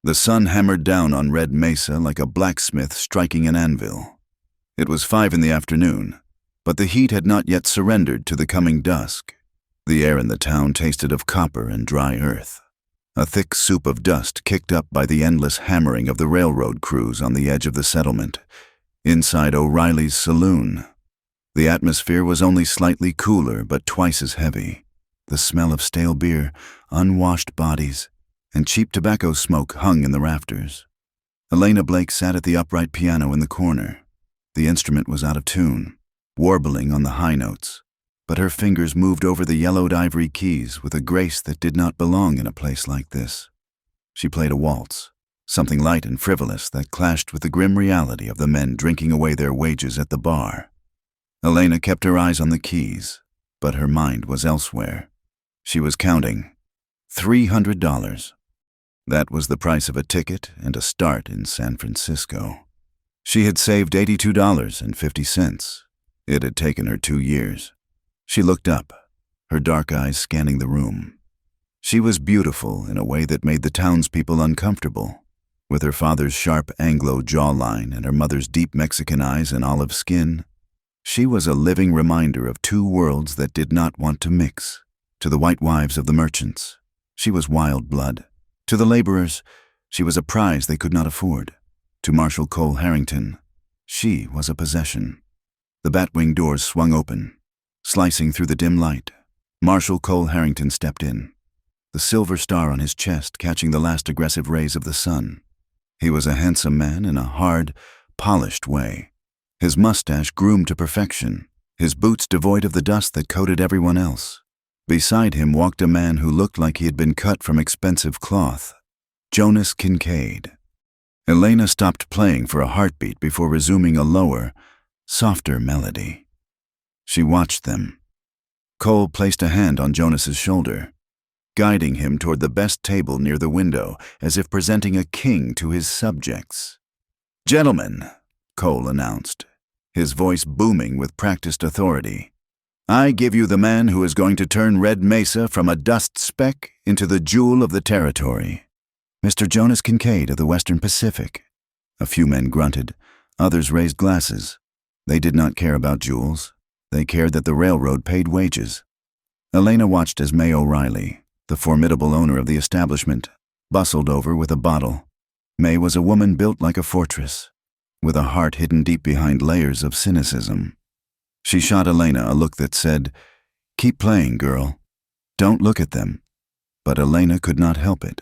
The sun hammered down on Red Mesa like a blacksmith striking an anvil. It was 5 in the afternoon, but the heat had not yet surrendered to the coming dusk. The air in the town tasted of copper and dry earth, a thick soup of dust kicked up by the endless hammering of the railroad crews on the edge of the settlement, inside O'Reilly's saloon. The atmosphere was only slightly cooler, but twice as heavy. The smell of stale beer, unwashed bodies, and cheap tobacco smoke hung in the rafters. Elena Blake sat at the upright piano in the corner. The instrument was out of tune, warbling on the high notes, but her fingers moved over the yellowed ivory keys with a grace that did not belong in a place like this. She played a waltz, something light and frivolous that clashed with the grim reality of the men drinking away their wages at the bar. Elena kept her eyes on the keys, but her mind was elsewhere. She was counting $300. That was the price of a ticket and a start in San Francisco. She had saved $82.50. It had taken her 2 years. She looked up, her dark eyes scanning the room. She was beautiful in a way that made the townspeople uncomfortable. With her father's sharp Anglo jawline and her mother's deep Mexican eyes and olive skin, she was a living reminder of 2 worlds that did not want to mix. To the white wives of the merchants, she was wild blood. To the laborers, she was a prize they could not afford. To Marshal Cole Harrington, she was a possession. The batwing doors swung open. Slicing through the dim light, Marshal Cole Harrington stepped in, the silver star on his chest catching the last aggressive rays of the sun. He was a handsome man in a hard, polished way, his mustache groomed to perfection, his boots devoid of the dust that coated everyone else. Beside him walked a man who looked like he had been cut from expensive cloth, Jonas Kincaid. Elena stopped playing for a heartbeat before resuming a lower, softer melody. She watched them. Cole placed a hand on Jonas's shoulder, guiding him toward the best table near the window, as if presenting a king to his subjects. "Gentlemen," Cole announced, his voice booming with practiced authority, "I give you the man who is going to turn Red Mesa from a dust speck into the jewel of the territory. Mr. Jonas Kincaid of the Western Pacific." A few men grunted, others raised glasses. They did not care about jewels. They cared that the railroad paid wages. Elena watched as May O'Reilly, the formidable owner of the establishment, bustled over with a bottle. May was a woman built like a fortress, with a heart hidden deep behind layers of cynicism. She shot Elena a look that said, "Keep playing, girl. Don't look at them." But Elena could not help it.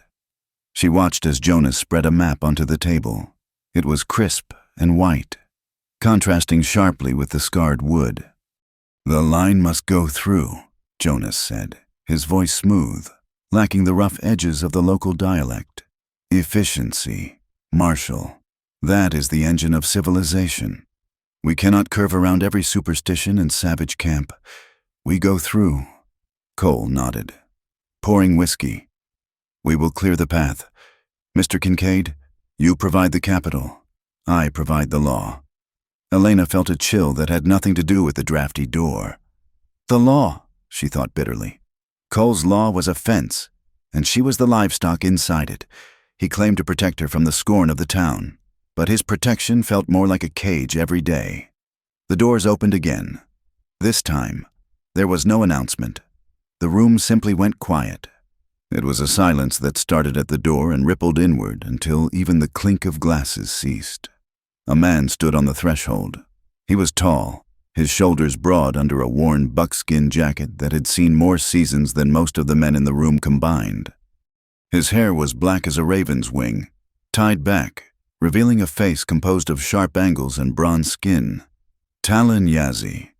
She watched as Jonas spread a map onto the table. It was crisp and white, contrasting sharply with the scarred wood. "The line must go through," Jonas said, his voice smooth, lacking the rough edges of the local dialect. "Efficiency, Marshal. That is the engine of civilization. We cannot curve around every superstition and savage camp. We go through." Cole nodded, pouring whiskey. "We will clear the path. Mr. Kincaid, you provide the capital. I provide the law." Elena felt a chill that had nothing to do with the drafty door. The law, she thought bitterly. Cole's law was a fence, and she was the livestock inside it. He claimed to protect her from the scorn of the town, but his protection felt more like a cage every day. The doors opened again. This time, there was no announcement. The room simply went quiet. It was a silence that started at the door and rippled inward until even the clink of glasses ceased. A man stood on the threshold. He was tall, his shoulders broad under a worn buckskin jacket that had seen more seasons than most of the men in the room combined. His hair was black as a raven's wing, tied back, revealing a face composed of sharp angles and bronze skin. Talon Yazzie.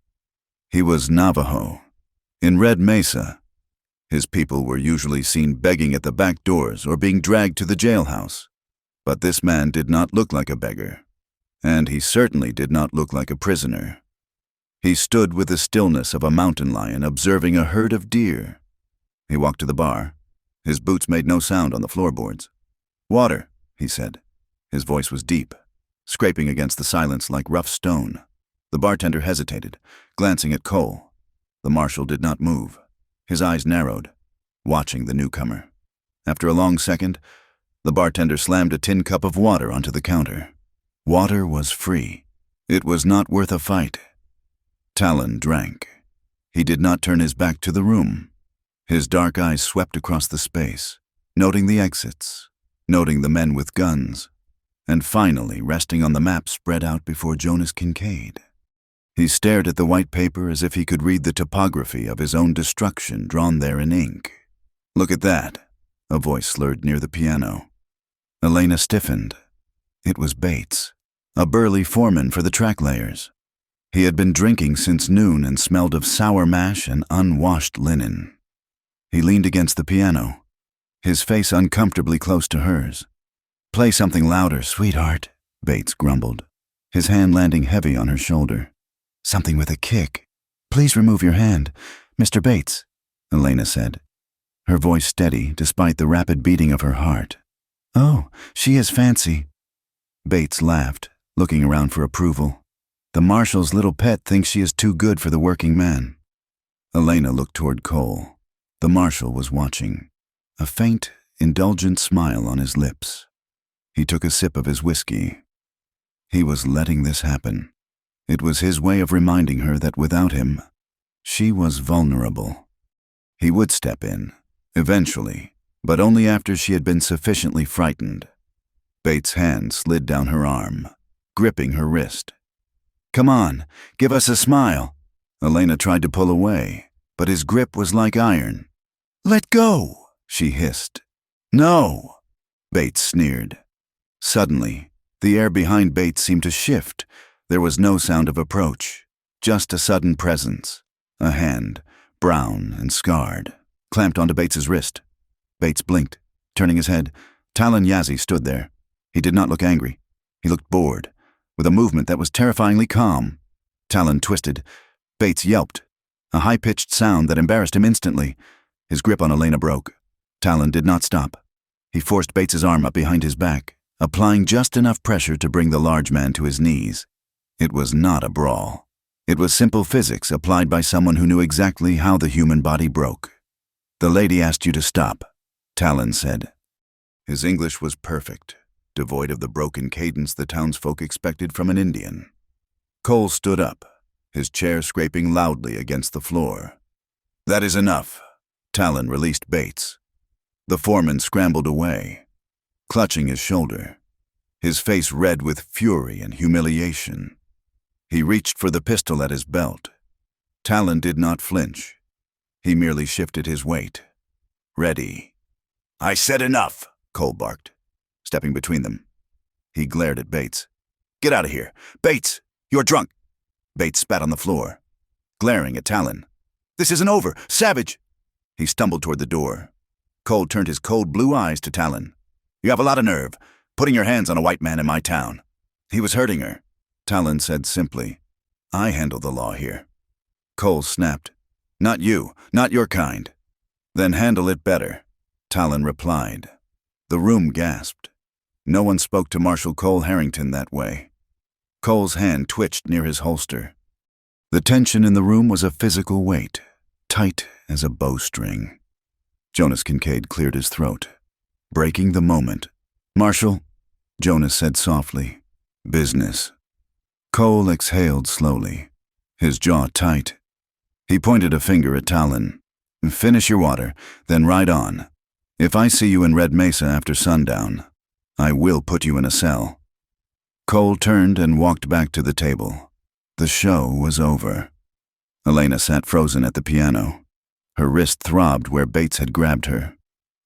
He was Navajo. In Red Mesa, his people were usually seen begging at the back doors or being dragged to the jailhouse. But this man did not look like a beggar, and he certainly did not look like a prisoner. He stood with the stillness of a mountain lion observing a herd of deer. He walked to the bar. His boots made no sound on the floorboards. "Water," he said. His voice was deep, scraping against the silence like rough stone. The bartender hesitated, glancing at Cole. The marshal did not move. His eyes narrowed, watching the newcomer. After a long second, The bartender slammed a tin cup of water onto the counter. Water was free. It was not worth a fight. Talon drank. He did not turn his back to the room. His dark eyes swept across the space, noting the exits, noting the men with guns, and finally resting on the map spread out before Jonas Kincaid. He stared at the white paper as if he could read the topography of his own destruction drawn there in ink. "Look at that," a voice slurred near the piano. Elena stiffened. It was Bates, a burly foreman for the track layers. He had been drinking since noon and smelled of sour mash and unwashed linen. He leaned against the piano, his face uncomfortably close to hers. "Play something louder, sweetheart," Bates grumbled, his hand landing heavy on her shoulder. "Something with a kick. Please remove your hand, Mr. Bates," Elena said, her voice steady despite the rapid beating of her heart. "Oh, she is fancy." Bates laughed, looking around for approval. "The marshal's little pet thinks she is too good for the working man." Elena looked toward Cole. The marshal was watching, a faint, indulgent smile on his lips. He took a sip of his whiskey. He was letting this happen. It was his way of reminding her that without him, she was vulnerable. He would step in, eventually, but only after she had been sufficiently frightened. Bates' hand slid down her arm, gripping her wrist. "Come on, give us a smile." Elena tried to pull away, but his grip was like iron. "Let go," she hissed. "No," Bates sneered. Suddenly, the air behind Bates seemed to shift. There was no sound of approach, just a sudden presence. A hand, brown and scarred, clamped onto Bates's wrist. Bates blinked, turning his head. Talon Yazzie stood there. He did not look angry. He looked bored, with a movement that was terrifyingly calm. Talon twisted. Bates yelped, a high-pitched sound that embarrassed him instantly. His grip on Elena broke. Talon did not stop. He forced Bates's arm up behind his back, applying just enough pressure to bring the large man to his knees. It was not a brawl. It was simple physics applied by someone who knew exactly how the human body broke. "The lady asked you to stop," Talon said. His English was perfect, devoid of the broken cadence the townsfolk expected from an Indian. Cole stood up, his chair scraping loudly against the floor. "That is enough." Talon released Bates. The foreman scrambled away, clutching his shoulder, his face red with fury and humiliation. He reached for the pistol at his belt. Talon did not flinch. He merely shifted his weight. "Ready." "I said enough," Cole barked, stepping between them. He glared at Bates. "Get out of here. Bates, you're drunk." Bates spat on the floor, glaring at Talon. "This isn't over. Savage." He stumbled toward the door. Cole turned his cold blue eyes to Talon. "You have a lot of nerve, putting your hands on a white man in my town." "He was hurting her," Talon said simply. "I handle the law here." Cole snapped. "Not you, not your kind." "Then handle it better," Talon replied. The room gasped. No one spoke to Marshal Cole Harrington that way. Cole's hand twitched near his holster. The tension in the room was a physical weight, tight as a bowstring. Jonas Kincaid cleared his throat, breaking the moment. "Marshal," Jonas said softly. "Business." Cole exhaled slowly, his jaw tight. He pointed a finger at Talon. "Finish your water, then ride on. If I see you in Red Mesa after sundown, I will put you in a cell." Cole turned and walked back to the table. The show was over. Elena sat frozen at the piano. Her wrist throbbed where Bates had grabbed her.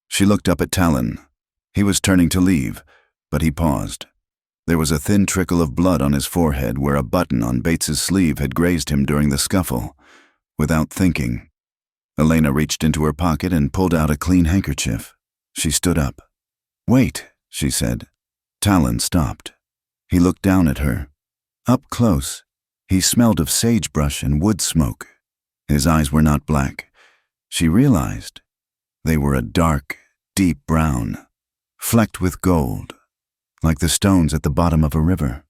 She looked up at Talon. He was turning to leave, but he paused. There was a thin trickle of blood on his forehead where a button on Bates's sleeve had grazed him during the scuffle. Without thinking, Elena reached into her pocket and pulled out a clean handkerchief. She stood up. "Wait," she said. Talon stopped. He looked down at her. Up close, he smelled of sagebrush and wood smoke. His eyes were not black. She realized they were a dark, deep brown, flecked with gold, like the stones at the bottom of a river.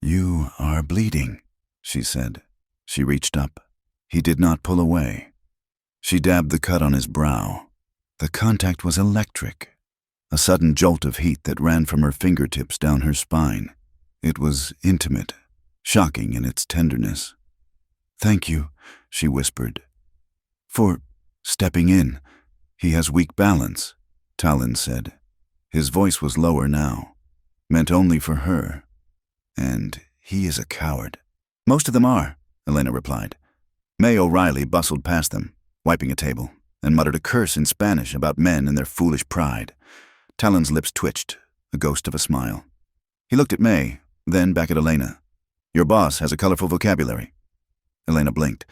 "You are bleeding," she said. She reached up. He did not pull away. She dabbed the cut on his brow. The contact was electric. a sudden jolt of heat that ran from her fingertips down her spine. It was intimate, shocking in its tenderness. "Thank you," she whispered. "For stepping in. He has weak balance," Talon said. His voice was lower now, meant only for her. "And he is a coward." "Most of them are," Elena replied. May O'Reilly bustled past them, wiping a table, and muttered a curse in Spanish about men and their foolish pride. Talon's lips twitched, a ghost of a smile. He looked at May, then back at Elena. "Your boss has a colorful vocabulary." Elena blinked.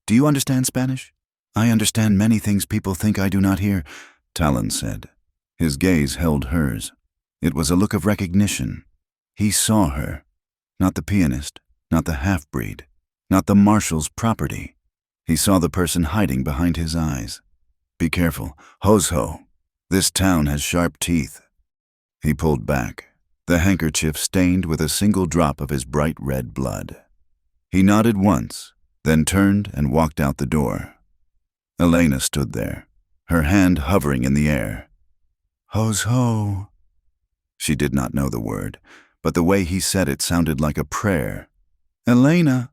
"Do you understand Spanish?" "I understand many things people think I do not hear," Talon said. His gaze held hers. It was a look of recognition. He saw her. Not the pianist, not the half-breed, not the marshal's property. He saw the person hiding behind his eyes. "Be careful. Ho-ho. This town has sharp teeth." He pulled back, the handkerchief stained with a single drop of his bright red blood. He nodded once, then turned and walked out the door. Elena stood there, her hand hovering in the air. "Ho-ho." She did not know the word, but the way he said it sounded like a prayer. "Elena."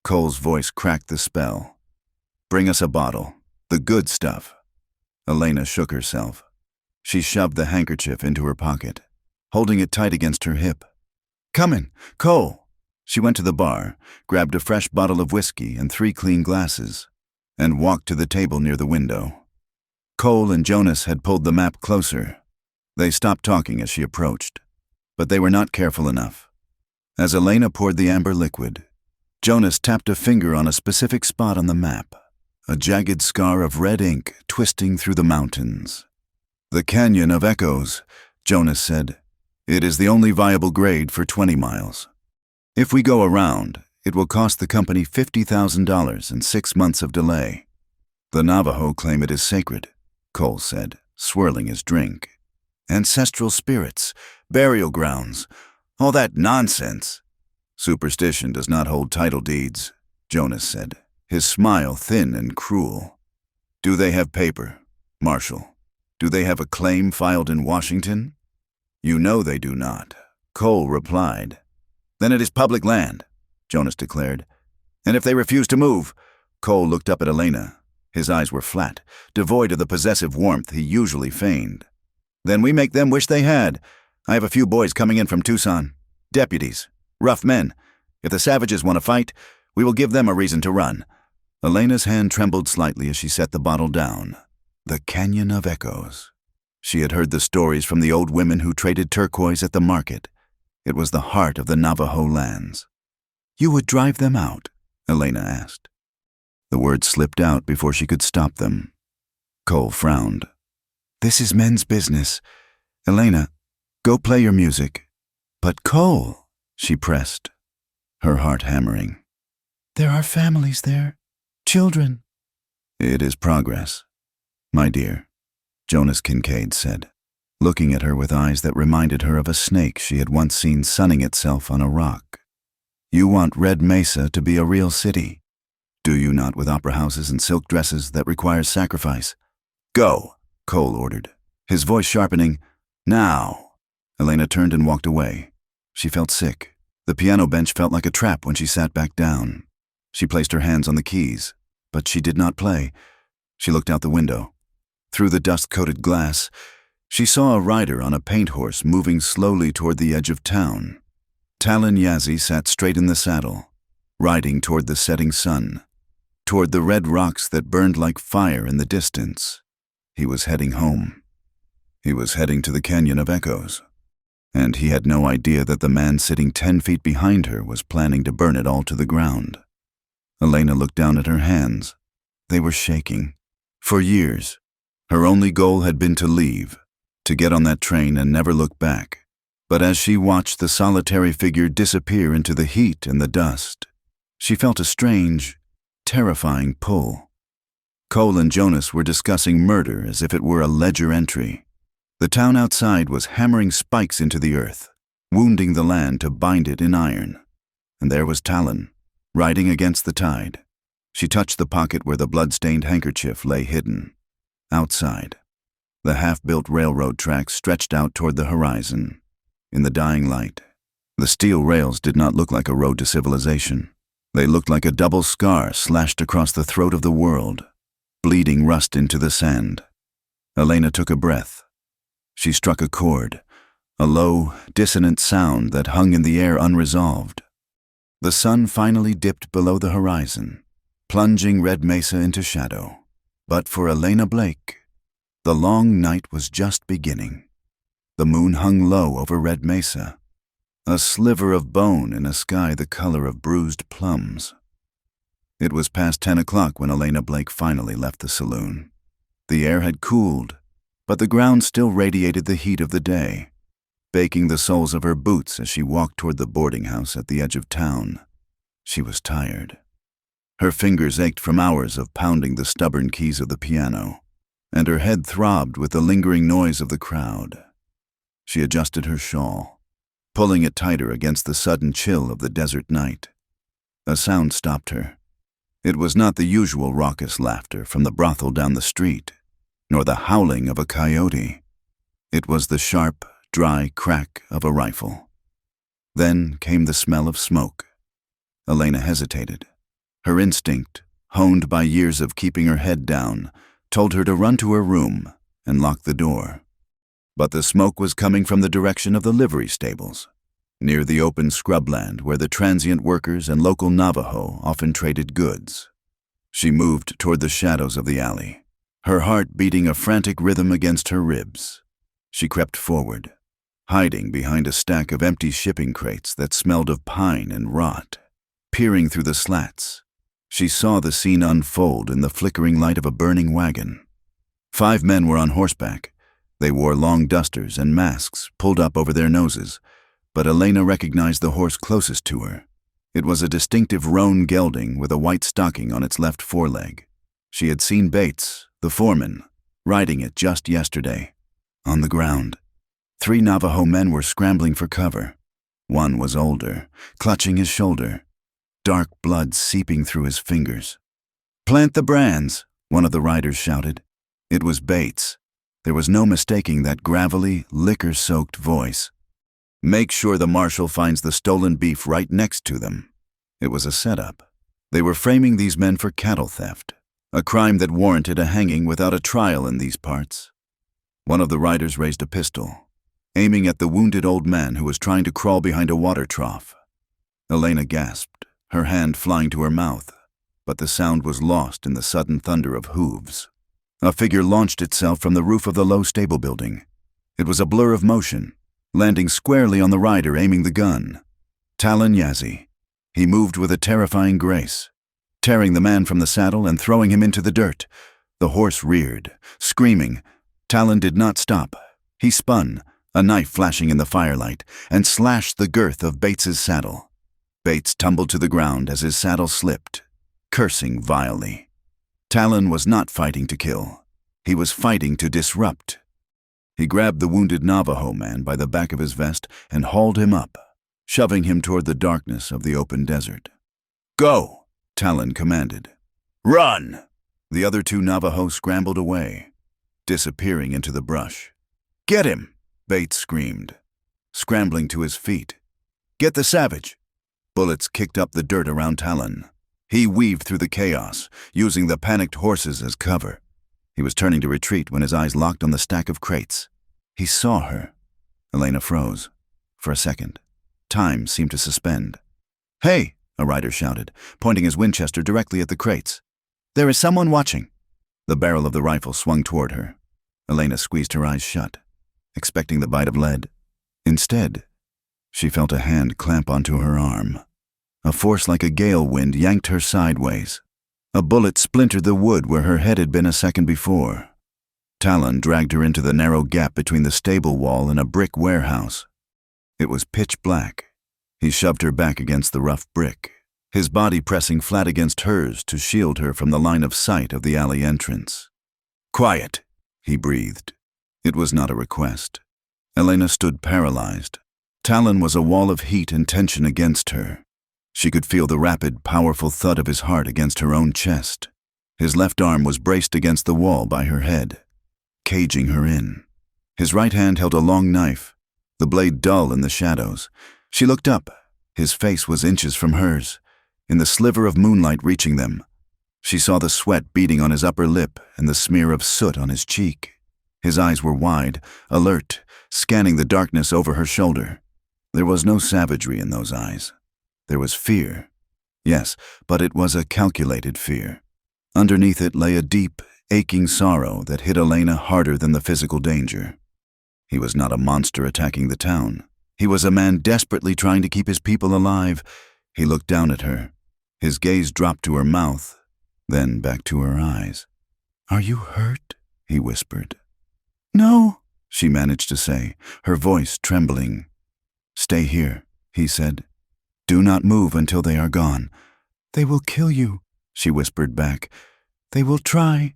Cole's voice cracked the spell. "Bring us a bottle. The good stuff." Elena shook herself. She shoved the handkerchief into her pocket, holding it tight against her hip. "Comin', Cole." She went to the bar, grabbed a fresh bottle of whiskey and 3 clean glasses, and walked to the table near the window. Cole and Jonas had pulled the map closer. They stopped talking as she approached, but they were not careful enough. As Elena poured the amber liquid, Jonas tapped a finger on a specific spot on the map, a jagged scar of red ink twisting through the mountains. "The Canyon of Echoes," Jonas said. "It is the only viable grade for 20 miles. If we go around, it will cost the company $50,000 and 6 months of delay." "The Navajo claim it is sacred," Cole said, swirling his drink. "Ancestral spirits, burial grounds, all that nonsense." "Superstition does not hold title deeds," Jonas said, his smile thin and cruel. "Do they have paper, Marshal? Do they have a claim filed in Washington?" "You know they do not," Cole replied. "Then it is public land," Jonas declared. "And if they refuse to move?" Cole looked up at Elena. His eyes were flat, devoid of the possessive warmth he usually feigned. "Then we make them wish they had. I have a few boys coming in from Tucson. Deputies. Rough men. If the savages want to fight, we will give them a reason to run." Elena's hand trembled slightly as she set the bottle down. The Canyon of Echoes. She had heard the stories from the old women who traded turquoise at the market. It was the heart of the Navajo lands. "You would drive them out?" Elena asked. The words slipped out before she could stop them. Cole frowned. "This is men's business. Elena, go play your music." "But Cole," she pressed, her heart hammering. "There are families there, children." "It is progress, my dear," Jonas Kincaid said, looking at her with eyes that reminded her of a snake she had once seen sunning itself on a rock. "You want Red Mesa to be a real city, do you not, with opera houses and silk dresses that require sacrifice?" "Go," Cole ordered, his voice sharpening. "Now." Elena turned and walked away. She felt sick. The piano bench felt like a trap when she sat back down. She placed her hands on the keys, but she did not play. She looked out the window. Through the dust-coated glass, she saw a rider on a paint horse moving slowly toward the edge of town. Talon Yazzie sat straight in the saddle, riding toward the setting sun, toward the red rocks that burned like fire in the distance. He was heading home. He was heading to the Canyon of Echoes. And he had no idea that the man sitting 10 feet behind her was planning to burn it all to the ground. Elena looked down at her hands. They were shaking. For years, her only goal had been to leave, to get on that train and never look back. But as she watched the solitary figure disappear into the heat and the dust, she felt a strange, terrifying pull. Cole and Jonas were discussing murder as if it were a ledger entry. The town outside was hammering spikes into the earth, wounding the land to bind it in iron. And there was Talon, riding against the tide. She touched the pocket where the blood-stained handkerchief lay hidden. Outside. The half-built railroad tracks stretched out toward the horizon. In the dying light, the steel rails did not look like a road to civilization. They looked like a double scar slashed across the throat of the world, bleeding rust into the sand. Elena took a breath. She struck a chord, a low, dissonant sound that hung in the air unresolved. The sun finally dipped below the horizon, plunging Red Mesa into shadow. But for Elena Blake, the long night was just beginning. The moon hung low over Red Mesa, a sliver of bone in a sky the color of bruised plums. It was past 10 o'clock when Elena Blake finally left the saloon. The air had cooled, but the ground still radiated the heat of the day, baking the soles of her boots as she walked toward the boarding house at the edge of town. She was tired. Her fingers ached from hours of pounding the stubborn keys of the piano, and her head throbbed with the lingering noise of the crowd. She adjusted her shawl, pulling it tighter against the sudden chill of the desert night. A sound stopped her. It was not the usual raucous laughter from the brothel down the street, nor the howling of a coyote. It was the sharp, dry crack of a rifle. Then came the smell of smoke. Elena hesitated. Her instinct, honed by years of keeping her head down, told her to run to her room and lock the door. But the smoke was coming from the direction of the livery stables, near the open scrubland where the transient workers and local Navajo often traded goods. She moved toward the shadows of the alley, her heart beating a frantic rhythm against her ribs. She crept forward, hiding behind a stack of empty shipping crates that smelled of pine and rot. Peering through the slats, she saw the scene unfold in the flickering light of a burning wagon. 5 men were on horseback. They wore long dusters and masks pulled up over their noses, but Elena recognized the horse closest to her. It was a distinctive roan gelding with a white stocking on its left foreleg. She had seen Bates, the foreman, riding it just yesterday. On the ground, 3 Navajo men were scrambling for cover. One was older, clutching his shoulder, dark blood seeping through his fingers. "Plant the brands," one of the riders shouted. It was Bates. There was no mistaking that gravelly, liquor-soaked voice. "Make sure the marshal finds the stolen beef right next to them." It was a setup. They were framing these men for cattle theft, a crime that warranted a hanging without a trial in these parts. One of the riders raised a pistol, aiming at the wounded old man who was trying to crawl behind a water trough. Elena gasped, her hand flying to her mouth, but the sound was lost in the sudden thunder of hooves. A figure launched itself from the roof of the low stable building. It was a blur of motion, landing squarely on the rider aiming the gun. Talon Yazzie. He moved with a terrifying grace, tearing the man from the saddle and throwing him into the dirt. The horse reared, screaming. Talon did not stop. He spun, a knife flashing in the firelight, and slashed the girth of Bates's saddle. Bates tumbled to the ground as his saddle slipped, cursing vilely. Talon was not fighting to kill. He was fighting to disrupt. He grabbed the wounded Navajo man by the back of his vest and hauled him up, shoving him toward the darkness of the open desert. "Go!" Talon commanded. "Run!" The other 2 Navajo scrambled away, disappearing into the brush. "Get him!" Bates screamed, scrambling to his feet. "Get the savage!" Bullets kicked up the dirt around Talon. He weaved through the chaos, using the panicked horses as cover. He was turning to retreat when his eyes locked on the stack of crates. He saw her. Elena froze. For a second, time seemed to suspend. "Hey!" a rider shouted, pointing his Winchester directly at the crates. "There is someone watching." The barrel of the rifle swung toward her. Elena squeezed her eyes shut, expecting the bite of lead. Instead, she felt a hand clamp onto her arm. A force like a gale wind yanked her sideways. A bullet splintered the wood where her head had been a second before. Talon dragged her into the narrow gap between the stable wall and a brick warehouse. It was pitch black. He shoved her back against the rough brick, his body pressing flat against hers to shield her from the line of sight of the alley entrance. "Quiet," he breathed. It was not a request. Elena stood paralyzed. Talon was a wall of heat and tension against her. She could feel the rapid, powerful thud of his heart against her own chest. His left arm was braced against the wall by her head. caging her in. His right hand held a long knife, the blade dull in the shadows. She looked up. His face was inches from hers, in the sliver of moonlight reaching them. She saw the sweat beading on his upper lip and the smear of soot on his cheek. His eyes were wide, alert, scanning the darkness over her shoulder. There was no savagery in those eyes. There was fear. Yes, but it was a calculated fear. Underneath it lay a deep, aching sorrow that hit Elena harder than the physical danger. He was not a monster attacking the town. He was a man desperately trying to keep his people alive. He looked down at her. His gaze dropped to her mouth, then back to her eyes. "Are you hurt?" he whispered. "No," she managed to say, her voice trembling. "Stay here," he said. "Do not move until they are gone." "They will kill you," she whispered back. "They will try,"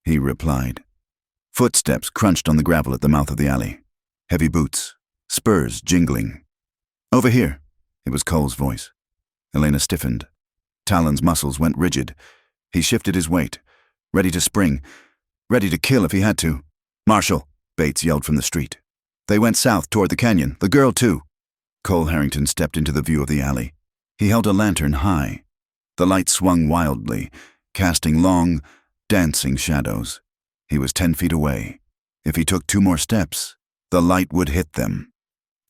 he replied. Footsteps crunched on the gravel at the mouth of the alley. Heavy boots, spurs jingling. "Over here," it was Cole's voice. Elena stiffened. Talon's muscles went rigid. He shifted his weight, ready to spring, ready to kill if he had to. "Marshal," Bates yelled from the street. They went south toward the canyon, the girl too. Cole Harrington stepped into the view of the alley. He held a lantern high. The light swung wildly, casting long, dancing shadows. He was 10 feet away. If he took 2 more steps, the light would hit them.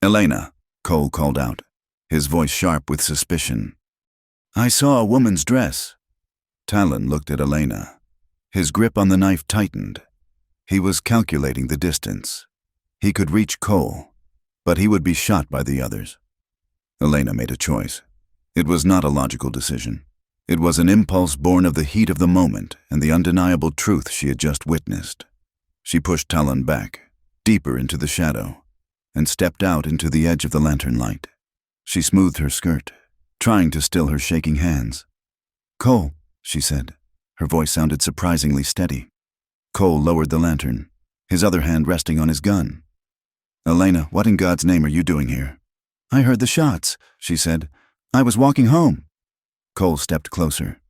"Elena," Cole called out, his voice sharp with suspicion. "I saw a woman's dress." Talon looked at Elena. His grip on the knife tightened. He was calculating the distance. He could reach Cole, but he would be shot by the others. Elena made a choice. It was not a logical decision. It was an impulse born of the heat of the moment and the undeniable truth she had just witnessed. She pushed Talon back, deeper into the shadow, and stepped out into the edge of the lantern light. She smoothed her skirt, trying to still her shaking hands. "Cole," she said. Her voice sounded surprisingly steady. Cole lowered the lantern, his other hand resting on his gun. "Elena, what in God's name are you doing here?" "I heard the shots," she said. "I was walking home." Cole stepped closer,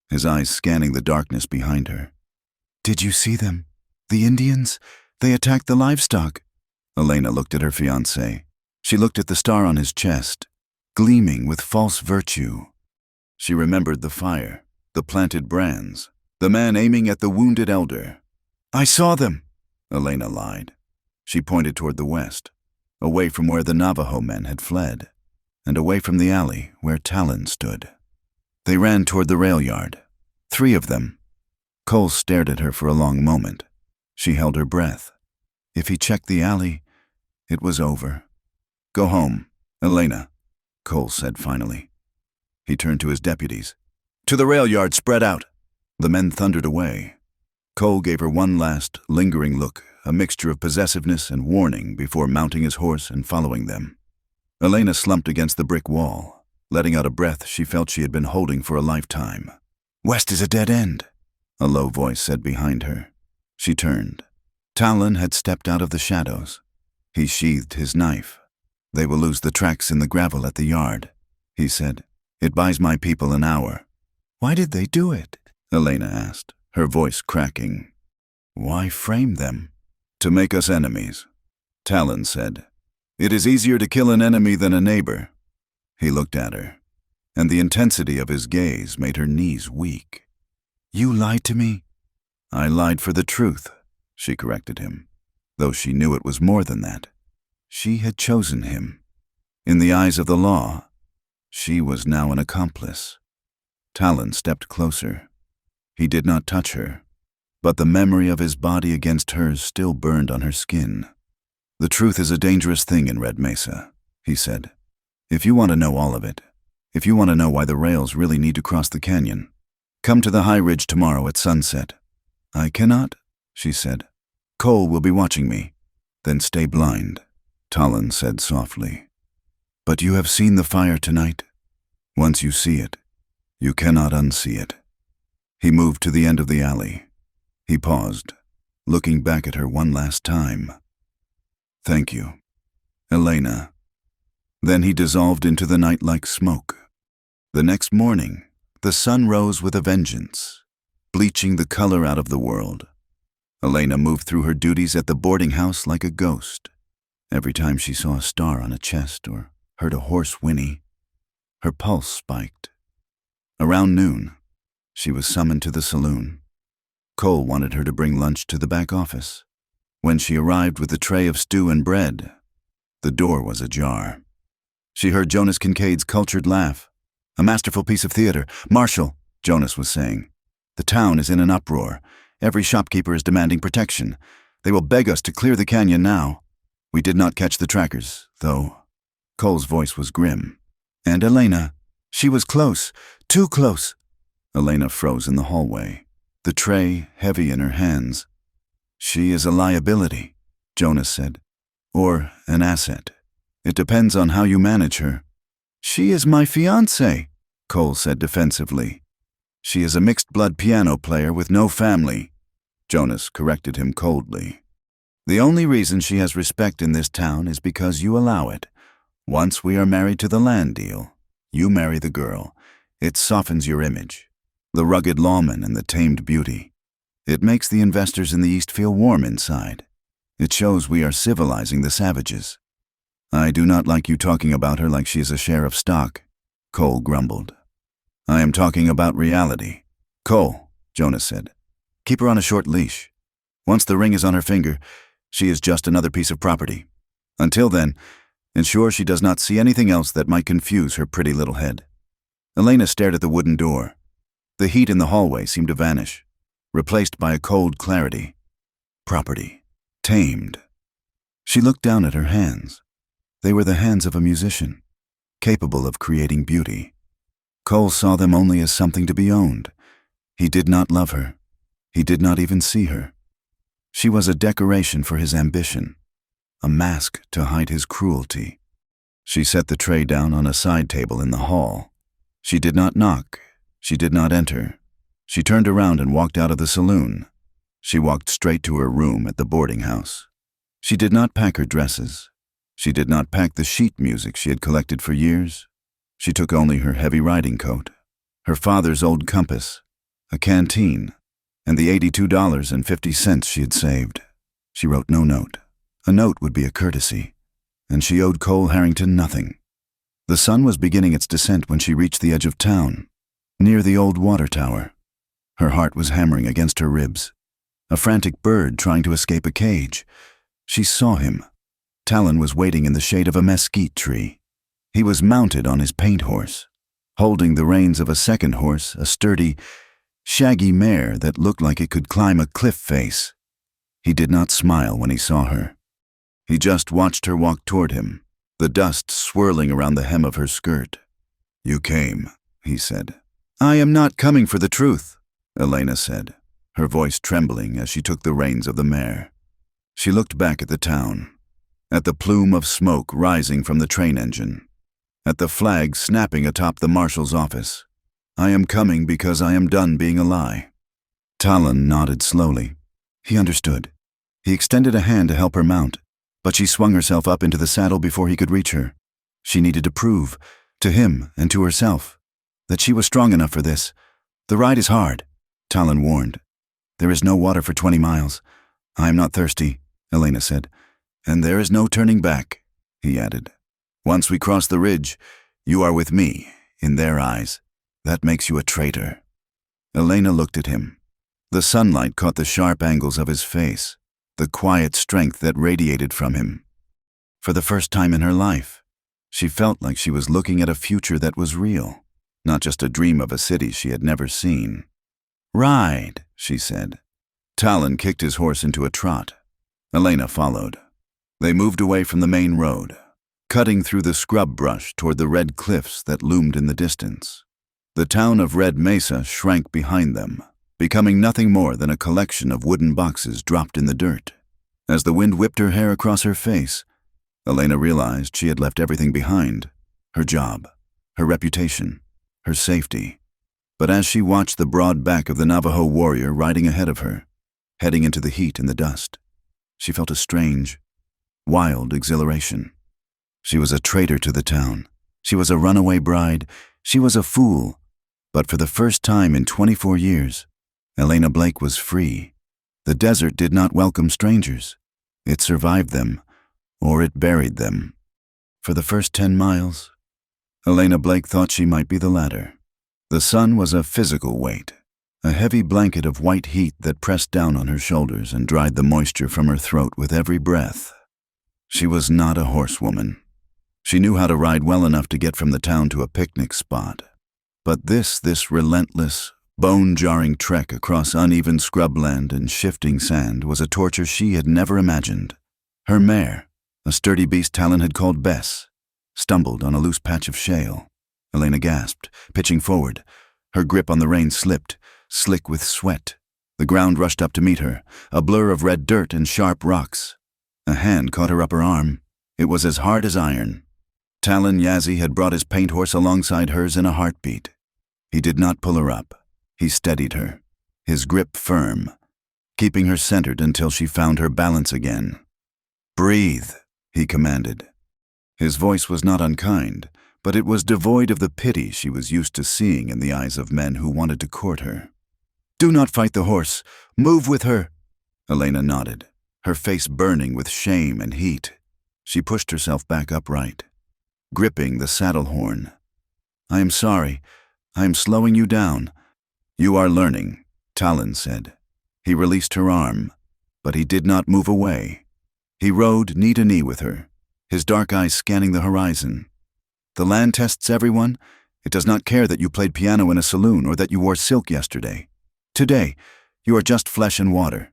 his eyes scanning the darkness behind her. "Did you see them? The Indians? They attacked the livestock." Elena looked at her fiancé. She looked at the star on his chest, gleaming with false virtue. She remembered the fire, the planted brands, the man aiming at the wounded elder. "I saw them," Elena lied. She pointed toward the west, away from where the Navajo men had fled, and away from the alley where Talon stood. They ran toward the rail yard, 3 of them. Cole stared at her for a long moment. She held her breath. If he checked the alley, it was over. "Go home, Elena," Cole said finally. He turned to his deputies. "To the rail yard, spread out." The men thundered away. Cole gave her one last, lingering look, a mixture of possessiveness and warning before mounting his horse and following them. Elena slumped against the brick wall, letting out a breath she felt she had been holding for a lifetime. "West is a dead end," a low voice said behind her. She turned. Talon had stepped out of the shadows. He sheathed his knife. "They will lose the tracks in the gravel at the yard," he said. "It buys my people an hour." "Why did they do it?" Elena asked, her voice cracking. "Why frame them?" "To make us enemies," Talon said. "It is easier to kill an enemy than a neighbor." He looked at her, and the intensity of his gaze made her knees weak. "You lied to me?" "I lied for the truth," she corrected him, though she knew it was more than that. She had chosen him. In the eyes of the law, she was now an accomplice. Talon stepped closer. He did not touch her, but the memory of his body against hers still burned on her skin. "The truth is a dangerous thing in Red Mesa," he said. "If you want to know all of it, if you want to know why the rails really need to cross the canyon, come to the high ridge tomorrow at sunset." "I cannot," she said. "Cole will be watching me." "Then stay blind," Talon said softly. "But you have seen the fire tonight. Once you see it, you cannot unsee it." He moved to the end of the alley. He paused, looking back at her one last time. "Thank you, Elena." Then he dissolved into the night like smoke. The next morning, the sun rose with a vengeance, bleaching the color out of the world. Elena moved through her duties at the boarding house like a ghost. Every time she saw a star on a chest or heard a horse whinny, her pulse spiked. Around noon, she was summoned to the saloon. Cole wanted her to bring lunch to the back office. When she arrived with a tray of stew and bread, the door was ajar. She heard Jonas Kincaid's cultured laugh. "A masterful piece of theater. Marshal," Jonas was saying. "The town is in an uproar. Every shopkeeper is demanding protection. They will beg us to clear the canyon now. We did not catch the trackers, though." Cole's voice was grim. "And Elena, she was close, too close." Elena froze in the hallway, the tray heavy in her hands. "She is a liability," Jonas said. "Or an asset. It depends on how you manage her." "She is my fiancée," Cole said defensively. "She is a mixed-blood piano player with no family," Jonas corrected him coldly. "The only reason she has respect in this town is because you allow it. Once we are married to the land deal, you marry the girl. It softens your image. The rugged lawman and the tamed beauty. It makes the investors in the East feel warm inside. It shows we are civilizing the savages." "I do not like you talking about her like she is a share of stock," Cole grumbled. "I am talking about reality." "Cole," Jonas said, "keep her on a short leash. Once the ring is on her finger, she is just another piece of property. Until then, ensure she does not see anything else that might confuse her pretty little head." Elena stared at the wooden door. The heat in the hallway seemed to vanish, replaced by a cold clarity. Property. Tamed. She looked down at her hands. They were the hands of a musician, capable of creating beauty. Cole saw them only as something to be owned. He did not love her. He did not even see her. She was a decoration for his ambition, a mask to hide his cruelty. She set the tray down on a side table in the hall. She did not knock. She did not enter. She turned around and walked out of the saloon. She walked straight to her room at the boarding house. She did not pack her dresses. She did not pack the sheet music she had collected for years. She took only her heavy riding coat, her father's old compass, a canteen, and the $82.50 she had saved. She wrote no note. A note would be a courtesy, and she owed Cole Harrington nothing. The sun was beginning its descent when she reached the edge of town, near the old water tower. Her heart was hammering against her ribs. A frantic bird trying to escape a cage. She saw him. Talon was waiting in the shade of a mesquite tree. He was mounted on his paint horse, holding the reins of a second horse, a sturdy, shaggy mare that looked like it could climb a cliff face. He did not smile when he saw her. He just watched her walk toward him, the dust swirling around the hem of her skirt. "You came," he said. "I am not coming for the truth," Elena said, her voice trembling as she took the reins of the mare. She looked back at the town, at the plume of smoke rising from the train engine, at the flag snapping atop the marshal's office. "I am coming because I am done being a lie." Talon nodded slowly. He understood. He extended a hand to help her mount, but she swung herself up into the saddle before he could reach her. She needed to prove, to him and to herself, that she was strong enough for this. "The ride is hard," Talon warned. "There is no water for 20 miles. I am not thirsty," Elena said. "And there is no turning back," he added. "Once we cross the ridge, you are with me, in their eyes. That makes you a traitor." Elena looked at him. The sunlight caught the sharp angles of his face, the quiet strength that radiated from him. For the first time in her life, she felt like she was looking at a future that was real, not just a dream of a city she had never seen. "Ride," she said. Talon kicked his horse into a trot. Elena followed. They moved away from the main road, cutting through the scrub brush toward the red cliffs that loomed in the distance. The town of Red Mesa shrank behind them, becoming nothing more than a collection of wooden boxes dropped in the dirt. As the wind whipped her hair across her face, Elena realized she had left everything behind: her job, her reputation, her safety. But as she watched the broad back of the Navajo warrior riding ahead of her, heading into the heat and the dust, she felt a strange, wild exhilaration. She was a traitor to the town. She was a runaway bride. She was a fool. But for the first time in 24 years, Elena Blake was free. The desert did not welcome strangers. It survived them, or it buried them. For the first 10 miles, Elena Blake thought she might be the latter. The sun was a physical weight, a heavy blanket of white heat that pressed down on her shoulders and dried the moisture from her throat with every breath. She was not a horsewoman. She knew how to ride well enough to get from the town to a picnic spot. But this relentless, bone-jarring trek across uneven scrubland and shifting sand was a torture she had never imagined. Her mare, a sturdy beast Talon had called Bess, stumbled on a loose patch of shale. Elena gasped, pitching forward. Her grip on the rein slipped, slick with sweat. The ground rushed up to meet her, a blur of red dirt and sharp rocks. A hand caught her upper arm. It was as hard as iron. Talon Yazzie had brought his paint horse alongside hers in a heartbeat. He did not pull her up. He steadied her, his grip firm, keeping her centered until she found her balance again. "Breathe," he commanded. His voice was not unkind, but it was devoid of the pity she was used to seeing in the eyes of men who wanted to court her. "Do not fight the horse. Move with her." Elena nodded, her face burning with shame and heat. She pushed herself back upright, gripping the saddle horn. "I am sorry. I am slowing you down." "You are learning," Talon said. He released her arm, but he did not move away. He rode knee to knee with her, his dark eyes scanning the horizon. "The land tests everyone. It does not care that you played piano in a saloon or that you wore silk yesterday. Today, you are just flesh and water.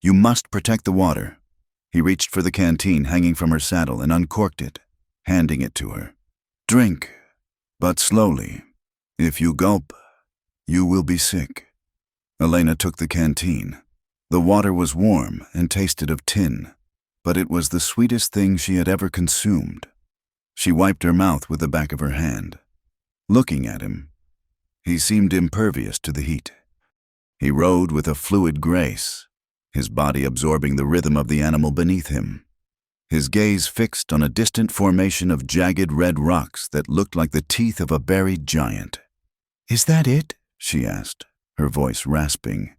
You must protect the water." He reached for the canteen hanging from her saddle and uncorked it, handing it to her. "Drink, but slowly. If you gulp, you will be sick." Elena took the canteen. The water was warm and tasted of tin, but it was the sweetest thing she had ever consumed. She wiped her mouth with the back of her hand. Looking at him, he seemed impervious to the heat. He rode with a fluid grace, his body absorbing the rhythm of the animal beneath him, his gaze fixed on a distant formation of jagged red rocks that looked like the teeth of a buried giant. "Is that it?" she asked, her voice rasping.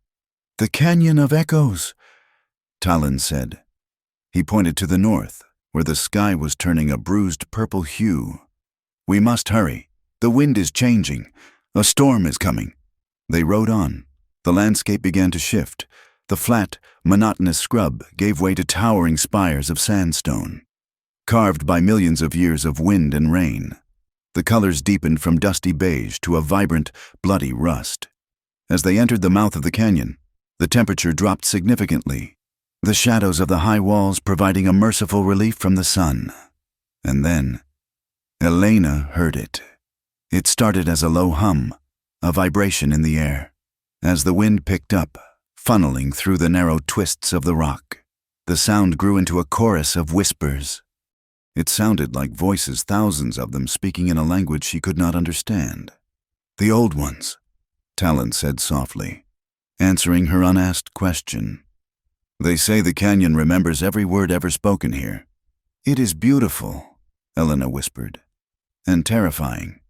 "The Canyon of Echoes," Talon said. He pointed to the north, where the sky was turning a bruised purple hue. "We must hurry. The wind is changing. A storm is coming." They rode on. The landscape began to shift. The flat, monotonous scrub gave way to towering spires of sandstone, carved by millions of years of wind and rain. The colors deepened from dusty beige to a vibrant, bloody rust. As they entered the mouth of the canyon, the temperature dropped significantly, the shadows of the high walls providing a merciful relief from the sun. And then, Elena heard it. It started as a low hum, a vibration in the air. As the wind picked up, funneling through the narrow twists of the rock, the sound grew into a chorus of whispers. It sounded like voices, thousands of them speaking in a language she could not understand. "The old ones," Talon said softly, answering her unasked question. "They say the canyon remembers every word ever spoken here." "It is beautiful," Elena whispered, "and terrifying."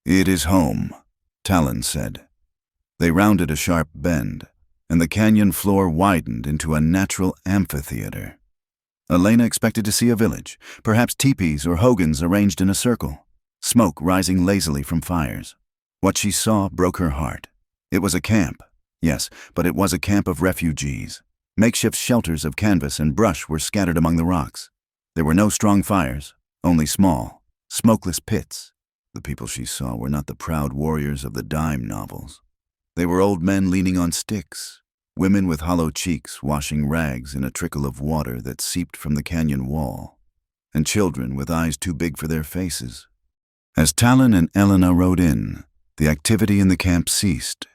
"It is home," Talon said. They rounded a sharp bend, and the canyon floor widened into a natural amphitheater. Elena expected to see a village, perhaps teepees or hogans arranged in a circle, smoke rising lazily from fires. What she saw broke her heart. It was a camp, yes, but it was a camp of refugees. Makeshift shelters of canvas and brush were scattered among the rocks. There were no strong fires, only small, smokeless pits. The people she saw were not the proud warriors of the dime novels. They were old men leaning on sticks, women with hollow cheeks washing rags in a trickle of water that seeped from the canyon wall, and children with eyes too big for their faces. As Talon and Elena rode in, the activity in the camp ceased.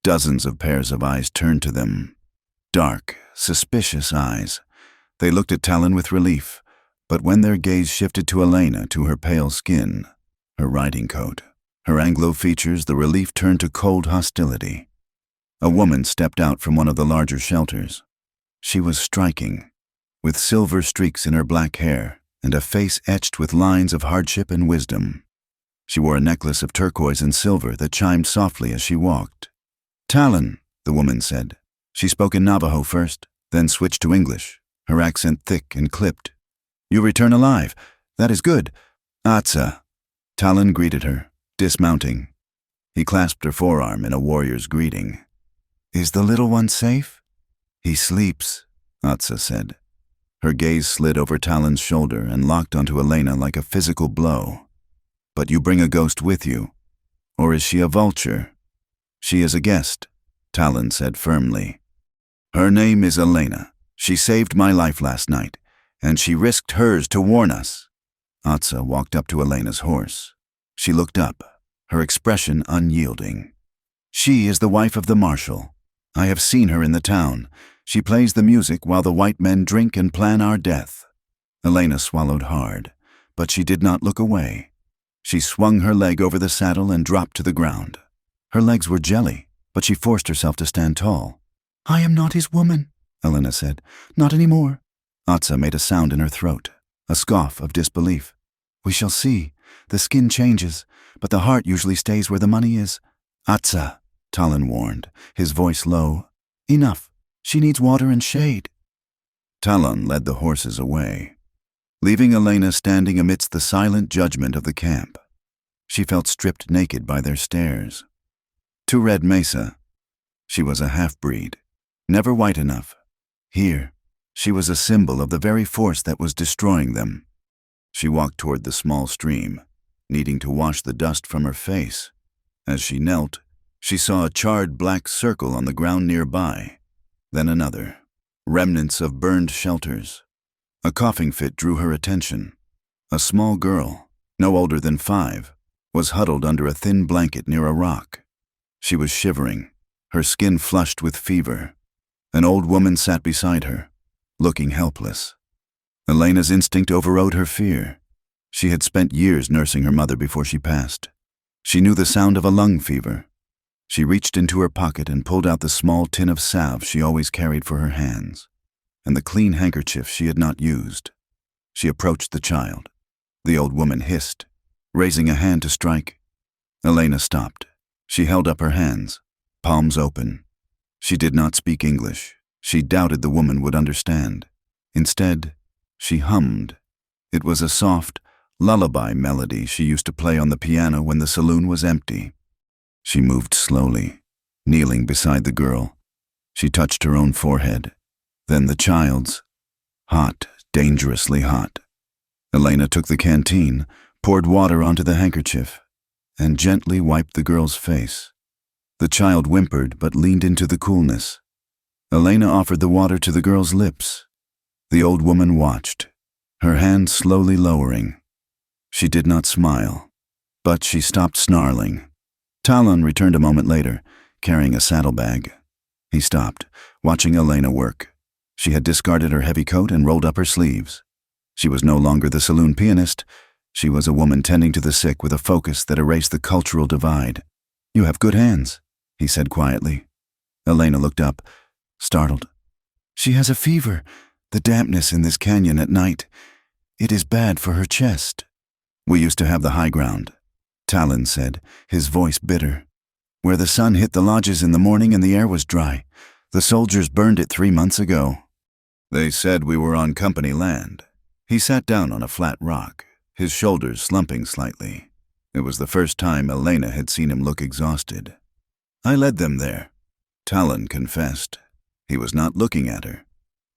Dozens of pairs of eyes turned to them. Dark, suspicious eyes. They looked at Talon with relief, but when their gaze shifted to Elena, to her pale skin, her riding coat, her Anglo features, the relief turned to cold hostility. A woman stepped out from one of the larger shelters. She was striking, with silver streaks in her black hair and a face etched with lines of hardship and wisdom. She wore a necklace of turquoise and silver that chimed softly as she walked. "Talon," the woman said. She spoke in Navajo first, then switched to English, her accent thick and clipped. "You return alive. That is good. Atsa." Talon greeted her, dismounting. He clasped her forearm in a warrior's greeting. "Is the little one safe?" "He sleeps," Atsa said. Her gaze slid over Talon's shoulder and locked onto Elena like a physical blow. "But you bring a ghost with you. Or is she a vulture?" "She is a guest," Talon said firmly. "Her name is Elena. She saved my life last night, and she risked hers to warn us." Atsa walked up to Elena's horse. She looked up, her expression unyielding. "She is the wife of the marshal. I have seen her in the town. She plays the music while the white men drink and plan our death." Elena swallowed hard, but she did not look away. She swung her leg over the saddle and dropped to the ground. Her legs were jelly, but she forced herself to stand tall. "I am not his woman," Elena said. "Not anymore." Atsa made a sound in her throat, a scoff of disbelief. "We shall see. The skin changes, but the heart usually stays where the money is." "Atsa," Talon warned, his voice low. "Enough. She needs water and shade." Talon led the horses away, leaving Elena standing amidst the silent judgment of the camp. She felt stripped naked by their stares. To Red Mesa, she was a half-breed, never white enough. Here, she was a symbol of the very force that was destroying them. She walked toward the small stream, needing to wash the dust from her face. As she knelt, she saw a charred black circle on the ground nearby, then another, remnants of burned shelters. A coughing fit drew her attention. A small girl, no older than 5, was huddled under a thin blanket near a rock. She was shivering, her skin flushed with fever. An old woman sat beside her, looking helpless. Elena's instinct overrode her fear. She had spent years nursing her mother before she passed. She knew the sound of a lung fever. She reached into her pocket and pulled out the small tin of salve she always carried for her hands, and the clean handkerchief she had not used. She approached the child. The old woman hissed, raising a hand to strike. Elena stopped. She held up her hands, palms open. She did not speak English. She doubted the woman would understand. Instead, she hummed. It was a soft, lullaby melody she used to play on the piano when the saloon was empty. She moved slowly, kneeling beside the girl. She touched her own forehead, then the child's. Hot, dangerously hot. Elena took the canteen, poured water onto the handkerchief, and gently wiped the girl's face. The child whimpered but leaned into the coolness. Elena offered the water to the girl's lips. The old woman watched, her hand slowly lowering. She did not smile, but she stopped snarling. Talon returned a moment later, carrying a saddlebag. He stopped, watching Elena work. She had discarded her heavy coat and rolled up her sleeves. She was no longer the saloon pianist. She was a woman tending to the sick with a focus that erased the cultural divide. "You have good hands," he said quietly. Elena looked up, startled. "She has a fever. The dampness in this canyon at night. It is bad for her chest." "We used to have the high ground," Talon said, his voice bitter. "Where the sun hit the lodges in the morning and the air was dry. The soldiers burned it 3 months ago." "They said we were on company land." He sat down on a flat rock, his shoulders slumping slightly. It was the first time Elena had seen him look exhausted. "I led them there," Talon confessed. He was not looking at her.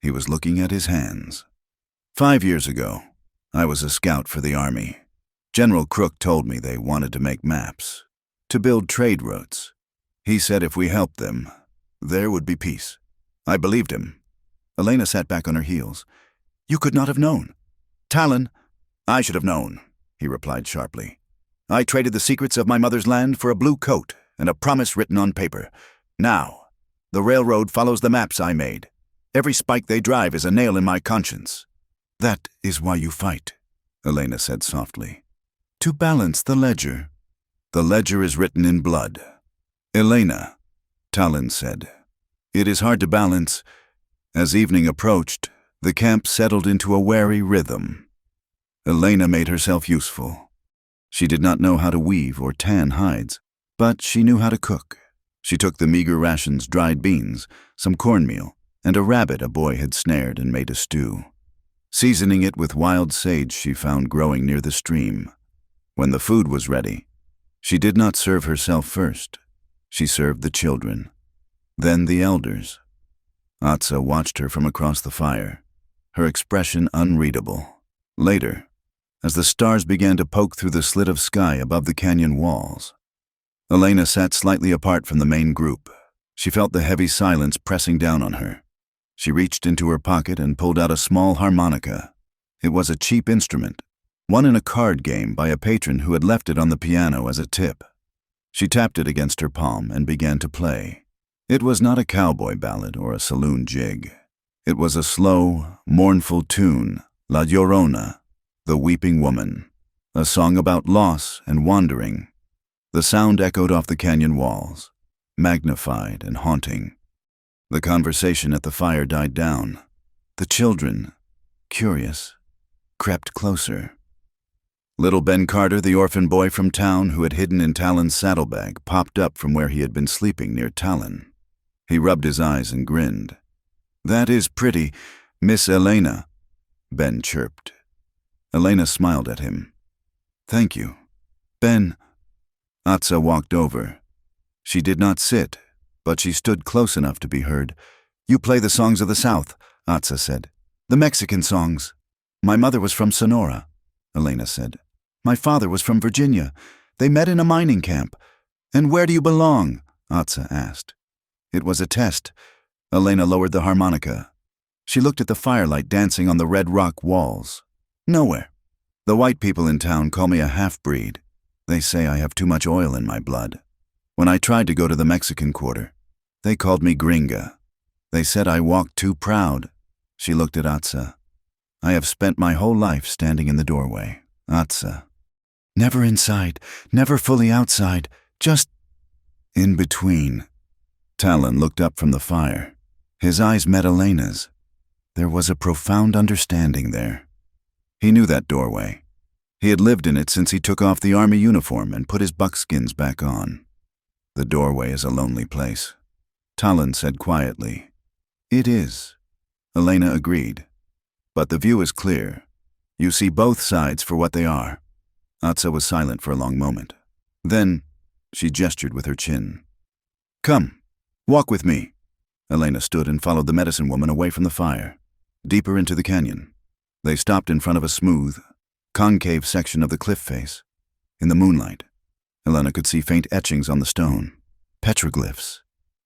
He was looking at his hands. 5 years ago, I was a scout for the army. General Crook told me they wanted to make maps, to build trade routes. He said if we helped them, there would be peace. I believed him. Elena sat back on her heels. "You could not have known." "Talon, I should have known," he replied sharply. "I traded the secrets of my mother's land for a blue coat and a promise written on paper. Now, the railroad follows the maps I made. Every spike they drive is a nail in my conscience." "That is why you fight," Elena said softly. "To balance the ledger." "The ledger is written in blood." "Elena," Talon said, "it is hard to balance." As evening approached, the camp settled into a wary rhythm. Elena made herself useful. She did not know how to weave or tan hides, but she knew how to cook. She took the meager rations, dried beans, some cornmeal, and a rabbit a boy had snared and made a stew. Seasoning it with wild sage she found growing near the stream. When the food was ready, she did not serve herself first. She served the children, then the elders. Atsa watched her from across the fire, her expression unreadable. Later, as the stars began to poke through the slit of sky above the canyon walls, Elena sat slightly apart from the main group. She felt the heavy silence pressing down on her. She reached into her pocket and pulled out a small harmonica. It was a cheap instrument, one in a card game by a patron who had left it on the piano as a tip. She tapped it against her palm and began to play. It was not a cowboy ballad or a saloon jig. It was a slow, mournful tune, La Llorona, the Weeping Woman, a song about loss and wandering. The sound echoed off the canyon walls, magnified and haunting. The conversation at the fire died down. The children, curious, crept closer. Little Ben Carter, the orphan boy from town who had hidden in Talon's saddlebag, popped up from where he had been sleeping near Talon. He rubbed his eyes and grinned. "That is pretty, Miss Elena," Ben chirped. Elena smiled at him. "Thank you. Ben." Atsa walked over. She did not sit, but she stood close enough to be heard. "You play the songs of the South," Atsa said. "The Mexican songs." "My mother was from Sonora," Elena said. "My father was from Virginia. They met in a mining camp." "And where do you belong?" Atsa asked. It was a test. Elena lowered the harmonica. She looked at the firelight dancing on the red rock walls. "Nowhere. The white people in town call me a half-breed. They say I have too much oil in my blood. When I tried to go to the Mexican quarter, they called me gringa. They said I walked too proud." She looked at Atsa. "I have spent my whole life standing in the doorway." Atsa. "Never inside, never fully outside, just in between." Talon looked up from the fire. His eyes met Elena's. There was a profound understanding there. He knew that doorway. He had lived in it since he took off the army uniform and put his buckskins back on. "The doorway is a lonely place," Talon said quietly. "It is," Elena agreed. "But the view is clear. You see both sides for what they are." Atsa was silent for a long moment. Then she gestured with her chin. "Come, walk with me." Elena stood and followed the medicine woman away from the fire, deeper into the canyon. They stopped in front of a smooth, concave section of the cliff face. In the moonlight, Elena could see faint etchings on the stone, petroglyphs.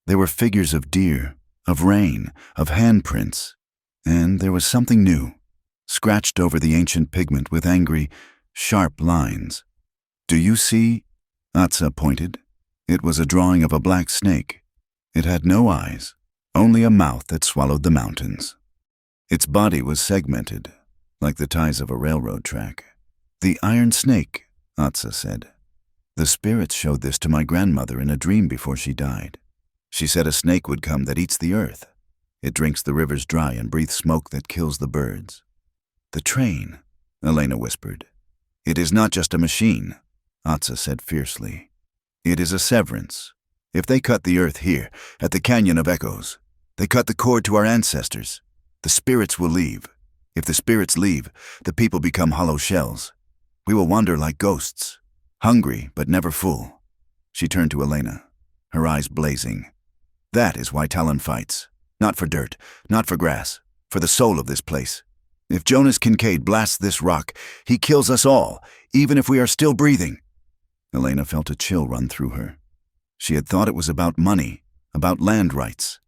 They were figures of deer, of rain, of handprints. And there was something new, scratched over the ancient pigment with angry, sharp lines. "Do you see?" Atsa pointed. It was a drawing of a black snake. It had no eyes, only a mouth that swallowed the mountains. Its body was segmented, like the ties of a railroad track. "The iron snake," Atsa said. "The spirits showed this to my grandmother in a dream before she died. She said a snake would come that eats the earth. It drinks the rivers dry and breathes smoke that kills the birds." "The train," Elena whispered. "It is not just a machine," Atsa said fiercely. "It is a severance. If they cut the earth here, at the Canyon of Echoes, they cut the cord to our ancestors. The spirits will leave. If the spirits leave, the people become hollow shells. We will wander like ghosts, hungry but never full." She turned to Elena, her eyes blazing. "That is why Talon fights. Not for dirt, not for grass, for the soul of this place. If Jonas Kincaid blasts this rock, he kills us all, even if we are still breathing." Elena felt a chill run through her. She had thought it was about money, about land rights.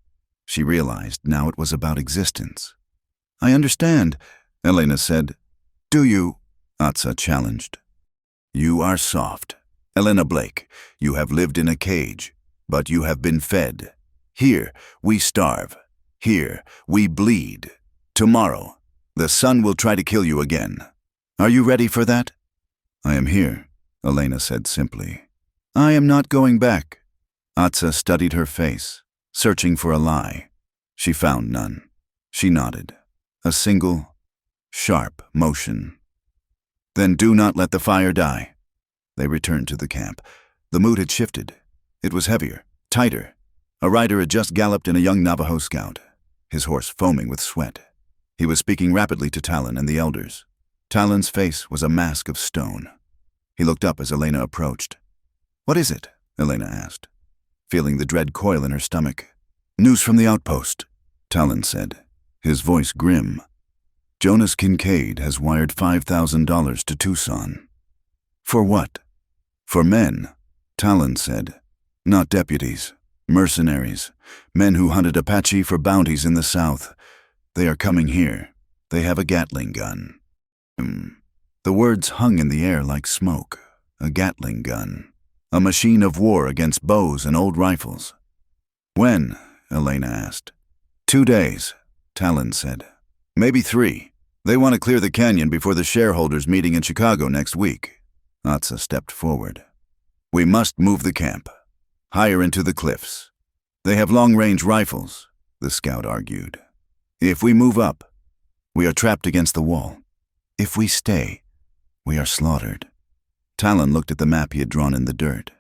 She realized now it was about existence. "I understand," Elena said. "Do you?" Atsa challenged. "You are soft. Elena Blake, you have lived in a cage, but you have been fed. Here, we starve. Here, we bleed. Tomorrow, the sun will try to kill you again. Are you ready for that?" "I am here," Elena said simply. "I am not going back." Atsa studied her face, searching for a lie. She found none. She nodded. A single, sharp motion. "Then do not let the fire die." They returned to the camp. The mood had shifted. It was heavier, Tighter. A rider had just galloped in a young Navajo scout, his horse foaming with sweat. He was speaking rapidly to Talon and the elders. Talon's face was a mask of stone. He looked up as Elena approached. "What is it?" Elena asked, feeling the dread coil in her stomach. "News from the outpost," Talon said, his voice grim. "Jonas Kincaid has wired $5,000 to Tucson." "For what?" "For men," Talon said. "Not deputies. Mercenaries. Men who hunted Apache for bounties in the south. They are coming here. They have a Gatling gun." The words hung in the air like smoke. A Gatling gun. A machine of war against bows and old rifles. "When?" Elena asked. 2 days, Talon said. "Maybe 3. They want to clear the canyon before the shareholders' meeting in Chicago next week." Atsa stepped forward. "We must move the camp. Higher into the cliffs. They have long-range rifles," the scout argued. "If we move up, we are trapped against the wall. If we stay, we are slaughtered." Talon looked at the map he had drawn in the dirt.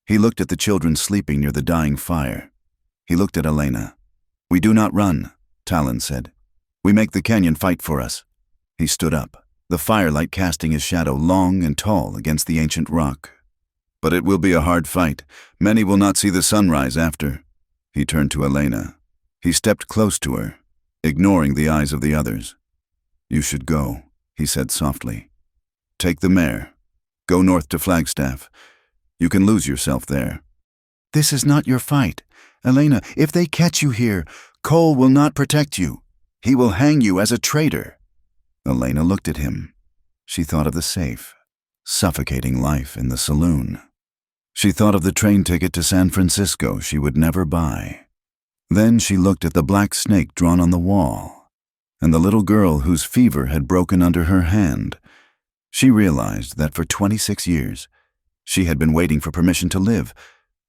He looked at the children sleeping near the dying fire. He looked at Elena. "We do not run," Talon said. "We make the canyon fight for us." He stood up, the firelight casting his shadow long and tall against the ancient rock. "But it will be a hard fight. Many will not see the sunrise after." He turned to Elena. He stepped close to her, ignoring the eyes of the others. "You should go," he said softly. "Take the mare. Go north to Flagstaff. You can lose yourself there." "This is not your fight. Elena, if they catch you here, Cole will not protect you. He will hang you as a traitor." Elena looked at him. She thought of the safe, suffocating life in the saloon. She thought of the train ticket to San Francisco she would never buy. Then she looked at the black snake drawn on the wall, and the little girl whose fever had broken under her hand. She realized that for 26 years, she had been waiting for permission to live.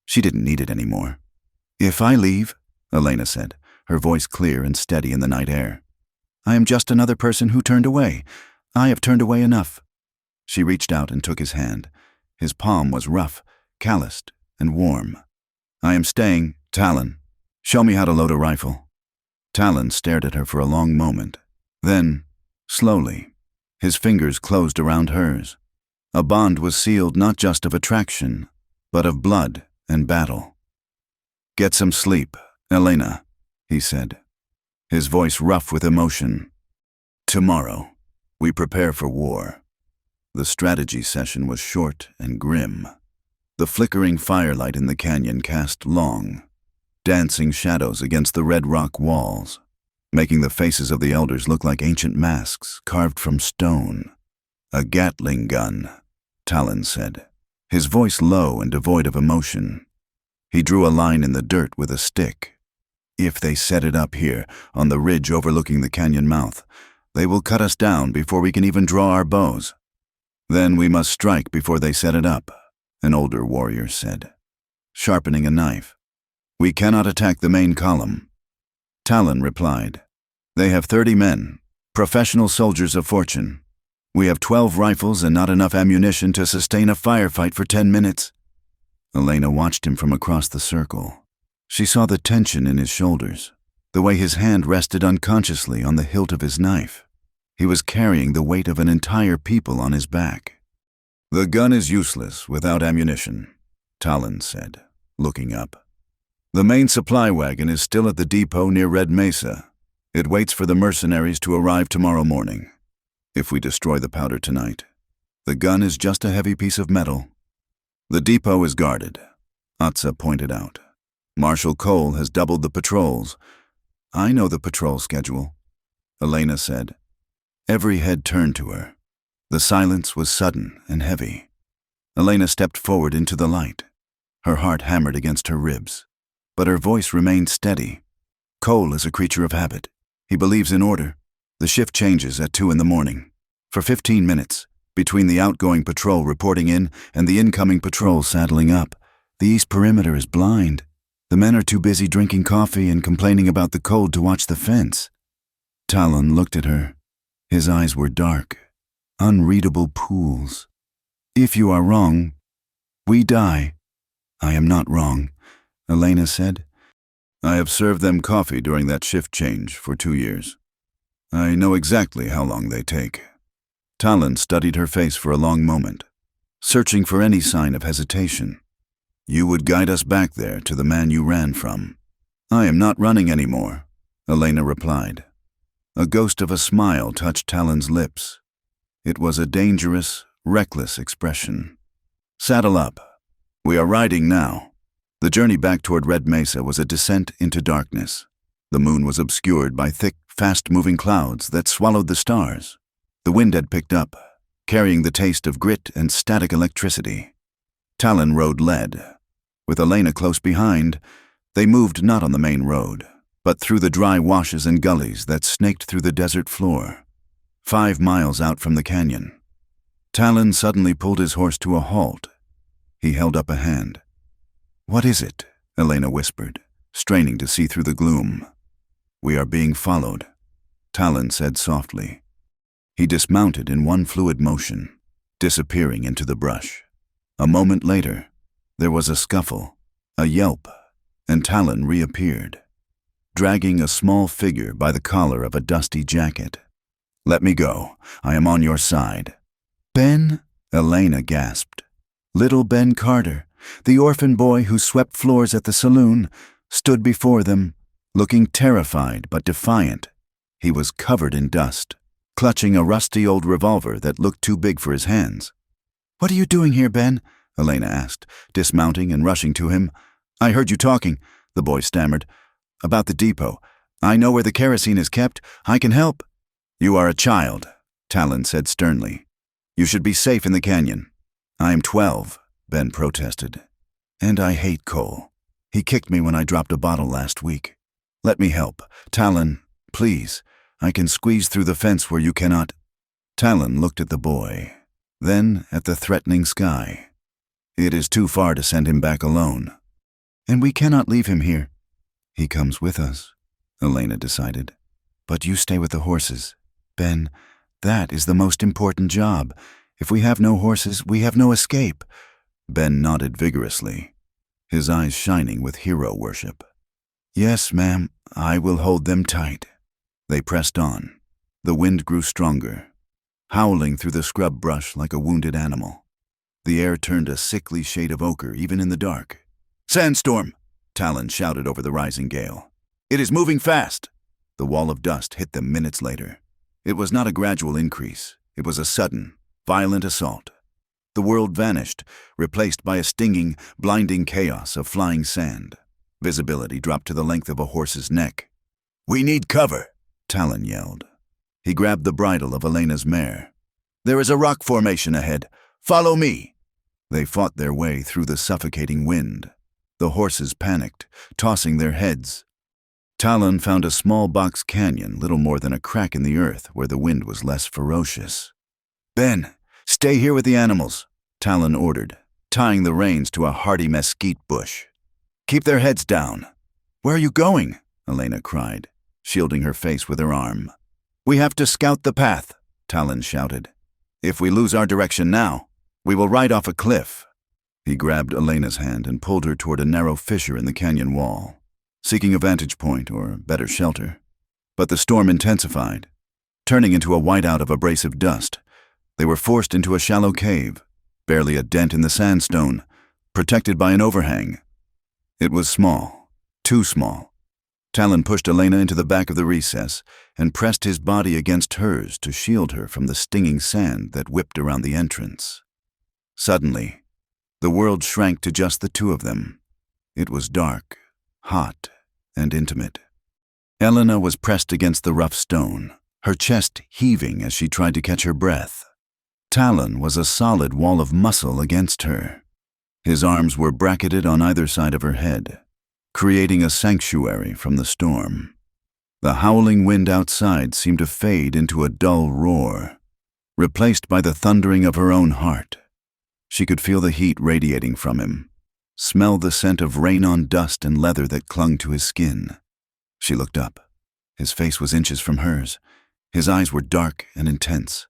She didn't need it anymore. "If I leave," Elena said, her voice clear and steady in the night air, "I am just another person who turned away. I have turned away enough." She reached out and took his hand. His palm was rough, calloused, and warm. "I am staying, Talon. Show me how to load a rifle." Talon stared at her for a long moment. Then, slowly, his fingers closed around hers. A bond was sealed not just of attraction, but of blood and battle. "Get some sleep, Elena," he said, his voice rough with emotion. "Tomorrow, we prepare for war." The strategy session was short and grim. The flickering firelight in the canyon cast long, dancing shadows against the red rock walls, making the faces of the elders look like ancient masks carved from stone. "A Gatling gun," Talon said, his voice low and devoid of emotion. He drew a line in the dirt with a stick. "If they set it up here, on the ridge overlooking the canyon mouth, they will cut us down before we can even draw our bows. Then we must strike before they set it up," an older warrior said, sharpening a knife. "We cannot attack the main column." Talon replied, "They have 30 men, professional soldiers of fortune. We have 12 rifles and not enough ammunition to sustain a firefight for 10 minutes. Elena watched him from across the circle. She saw the tension in his shoulders, the way his hand rested unconsciously on the hilt of his knife. He was carrying the weight of an entire people on his back. "The gun is useless without ammunition," Talon said, looking up. "The main supply wagon is still at the depot near Red Mesa. It waits for the mercenaries to arrive tomorrow morning. If we destroy the powder tonight, the gun is just a heavy piece of metal." "The depot is guarded," Atsa pointed out. "Marshal Cole has doubled the patrols." "I know the patrol schedule," Elena said. Every head turned to her. The silence was sudden and heavy. Elena stepped forward into the light. Her heart hammered against her ribs, but her voice remained steady. "Cole is a creature of habit. He believes in order. The shift changes at 2 in the morning. For 15 minutes, between the outgoing patrol reporting in and the incoming patrol saddling up, the east perimeter is blind. The men are too busy drinking coffee and complaining about the cold to watch the fence." Talon looked at her. His eyes were dark, unreadable pools. "If you are wrong, we die." "I am not wrong. Elena said. I have served them coffee during that shift change for 2 years. I know exactly how long they take. Talon studied her face for a long moment, searching for any sign of hesitation. You would guide us back there to the man you ran from. I am not running anymore, Elena replied. A ghost of a smile touched Talon's lips. It was a dangerous, reckless expression. Saddle up. We are riding now. The journey back toward Red Mesa was a descent into darkness. The moon was obscured by thick, fast-moving clouds that swallowed the stars. The wind had picked up, carrying the taste of grit and static electricity. Talon rode lead. With Elena close behind, they moved not on the main road, but through the dry washes and gullies that snaked through the desert floor. 5 miles out from the canyon. Talon suddenly pulled his horse to a halt. He held up a hand. What is it? Elena whispered, straining to see through the gloom. We are being followed, Talon said softly. He dismounted in one fluid motion, disappearing into the brush. A moment later, there was a scuffle, a yelp, and Talon reappeared, dragging a small figure by the collar of a dusty jacket. Let me go. I am on your side. Ben? Elena gasped. Little Ben Carter, the orphan boy who swept floors at the saloon, stood before them, looking terrified but defiant. He was covered in dust, clutching a rusty old revolver that looked too big for his hands. What are you doing here, Ben? Elena asked, dismounting and rushing to him. I heard you talking, the boy stammered. About the depot. I know where the kerosene is kept. I can help. You are a child, Talon said sternly. You should be safe in the canyon. I am 12, Ben protested. And I hate Cole. He kicked me when I dropped a bottle last week. Let me help. Talon, please. I can squeeze through the fence where you cannot. Talon looked at the boy, then at the threatening sky. It is too far to send him back alone. And we cannot leave him here. He comes with us, Elena decided. But you stay with the horses. Ben, that is the most important job. If we have no horses, we have no escape. Ben nodded vigorously, his eyes shining with hero worship. Yes, ma'am, I will hold them tight. They pressed on. The wind grew stronger, howling through the scrub brush like a wounded animal. The air turned a sickly shade of ochre even in the dark. Sandstorm! Talon shouted over the rising gale. It is moving fast! The wall of dust hit them minutes later. It was not a gradual increase. It was a sudden, violent assault. The world vanished, replaced by a stinging, blinding chaos of flying sand. Visibility dropped to the length of a horse's neck. We need cover, Talon yelled. He grabbed the bridle of Elena's mare. There is a rock formation ahead. Follow me. They fought their way through the suffocating wind. The horses panicked, tossing their heads. Talon found a small box canyon, little more than a crack in the earth, where the wind was less ferocious. Ben, stay here with the animals, Talon ordered, tying the reins to a hardy mesquite bush. Keep their heads down. Where are you going? Elena cried, shielding her face with her arm. We have to scout the path, Talon shouted. If we lose our direction now, we will ride off a cliff. He grabbed Elena's hand and pulled her toward a narrow fissure in the canyon wall, seeking a vantage point or better shelter. But the storm intensified, turning into a whiteout of abrasive dust. They were forced into a shallow cave, barely a dent in the sandstone, protected by an overhang. It was small, too small. Talon pushed Elena into the back of the recess and pressed his body against hers to shield her from the stinging sand that whipped around the entrance. Suddenly, the world shrank to just the two of them. It was dark, hot, and intimate. Elena was pressed against the rough stone, her chest heaving as she tried to catch her breath. Talon was a solid wall of muscle against her. His arms were bracketed on either side of her head, creating a sanctuary from the storm. The howling wind outside seemed to fade into a dull roar, replaced by the thundering of her own heart. She could feel the heat radiating from him, smell the scent of rain on dust and leather that clung to his skin. She looked up. His face was inches from hers. His eyes were dark and intense,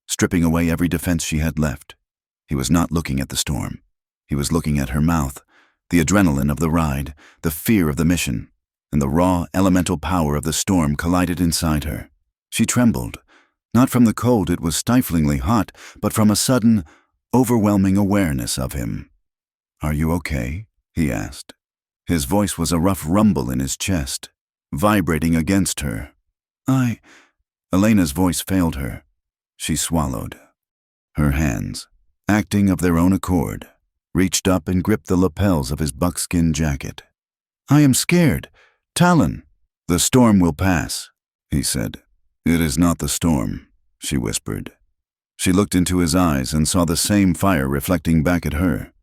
stripping away every defense she had left. He was not looking at the storm. He was looking at her mouth, The adrenaline of the ride, the fear of the mission, and the raw, elemental power of the storm collided inside her. She trembled, not from the cold it was stiflingly hot, but from a sudden, overwhelming awareness of him. "Are you okay?" he asked. His voice was a rough rumble in his chest, vibrating against her. Elena's voice failed her. She swallowed. Her hands, acting of their own accord, reached up and gripped the lapels of his buckskin jacket. "I am scared. Talon." "The storm will pass," he said. "It is not the storm," she whispered. She looked into his eyes and saw the same fire reflecting back at her.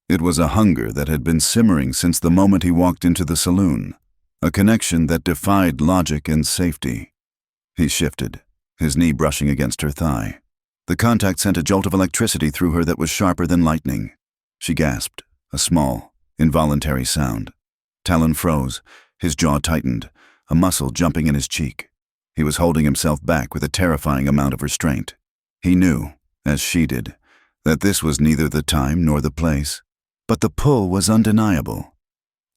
It was a hunger that had been simmering since the moment he walked into the saloon, a connection that defied logic and safety. He shifted, his knee brushing against her thigh. The contact sent a jolt of electricity through her that was sharper than lightning. She gasped, a small, involuntary sound. Talon froze, his jaw tightened, a muscle jumping in his cheek. He was holding himself back with a terrifying amount of restraint. He knew, as she did, that this was neither the time nor the place. But the pull was undeniable.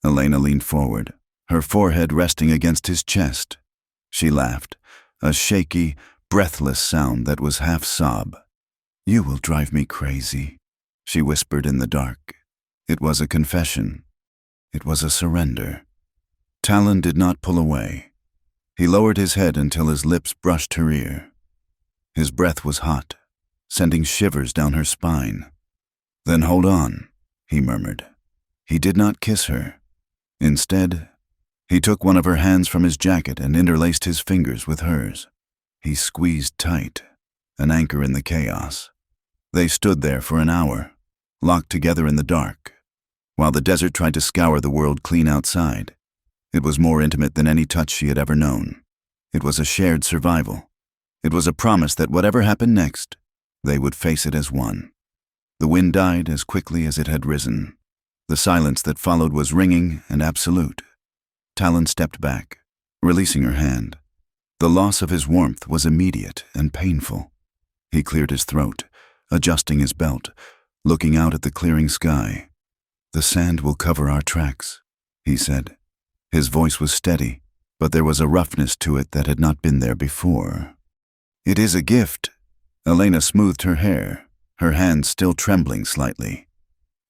Elena leaned forward, her forehead resting against his chest. She laughed, a shaky, breathless sound that was half sob. "You will drive me crazy," she whispered in the dark. It was a confession. It was a surrender. Talon did not pull away. He lowered his head until his lips brushed her ear. His breath was hot, sending shivers down her spine. "Then hold on," he murmured. He did not kiss her. Instead, he took one of her hands from his jacket and interlaced his fingers with hers. He squeezed tight, an anchor in the chaos. They stood there for an hour, locked together in the dark, while the desert tried to scour the world clean outside. It was more intimate than any touch she had ever known. It was a shared survival. It was a promise that whatever happened next, they would face it as one. The wind died as quickly as it had risen. The silence that followed was ringing and absolute. Talon stepped back, releasing her hand. The loss of his warmth was immediate and painful. He cleared his throat, adjusting his belt, looking out at the clearing sky. "The sand will cover our tracks," he said. His voice was steady, but there was a roughness to it that had not been there before. "It is a gift." Elena smoothed her hair, her hands still trembling slightly.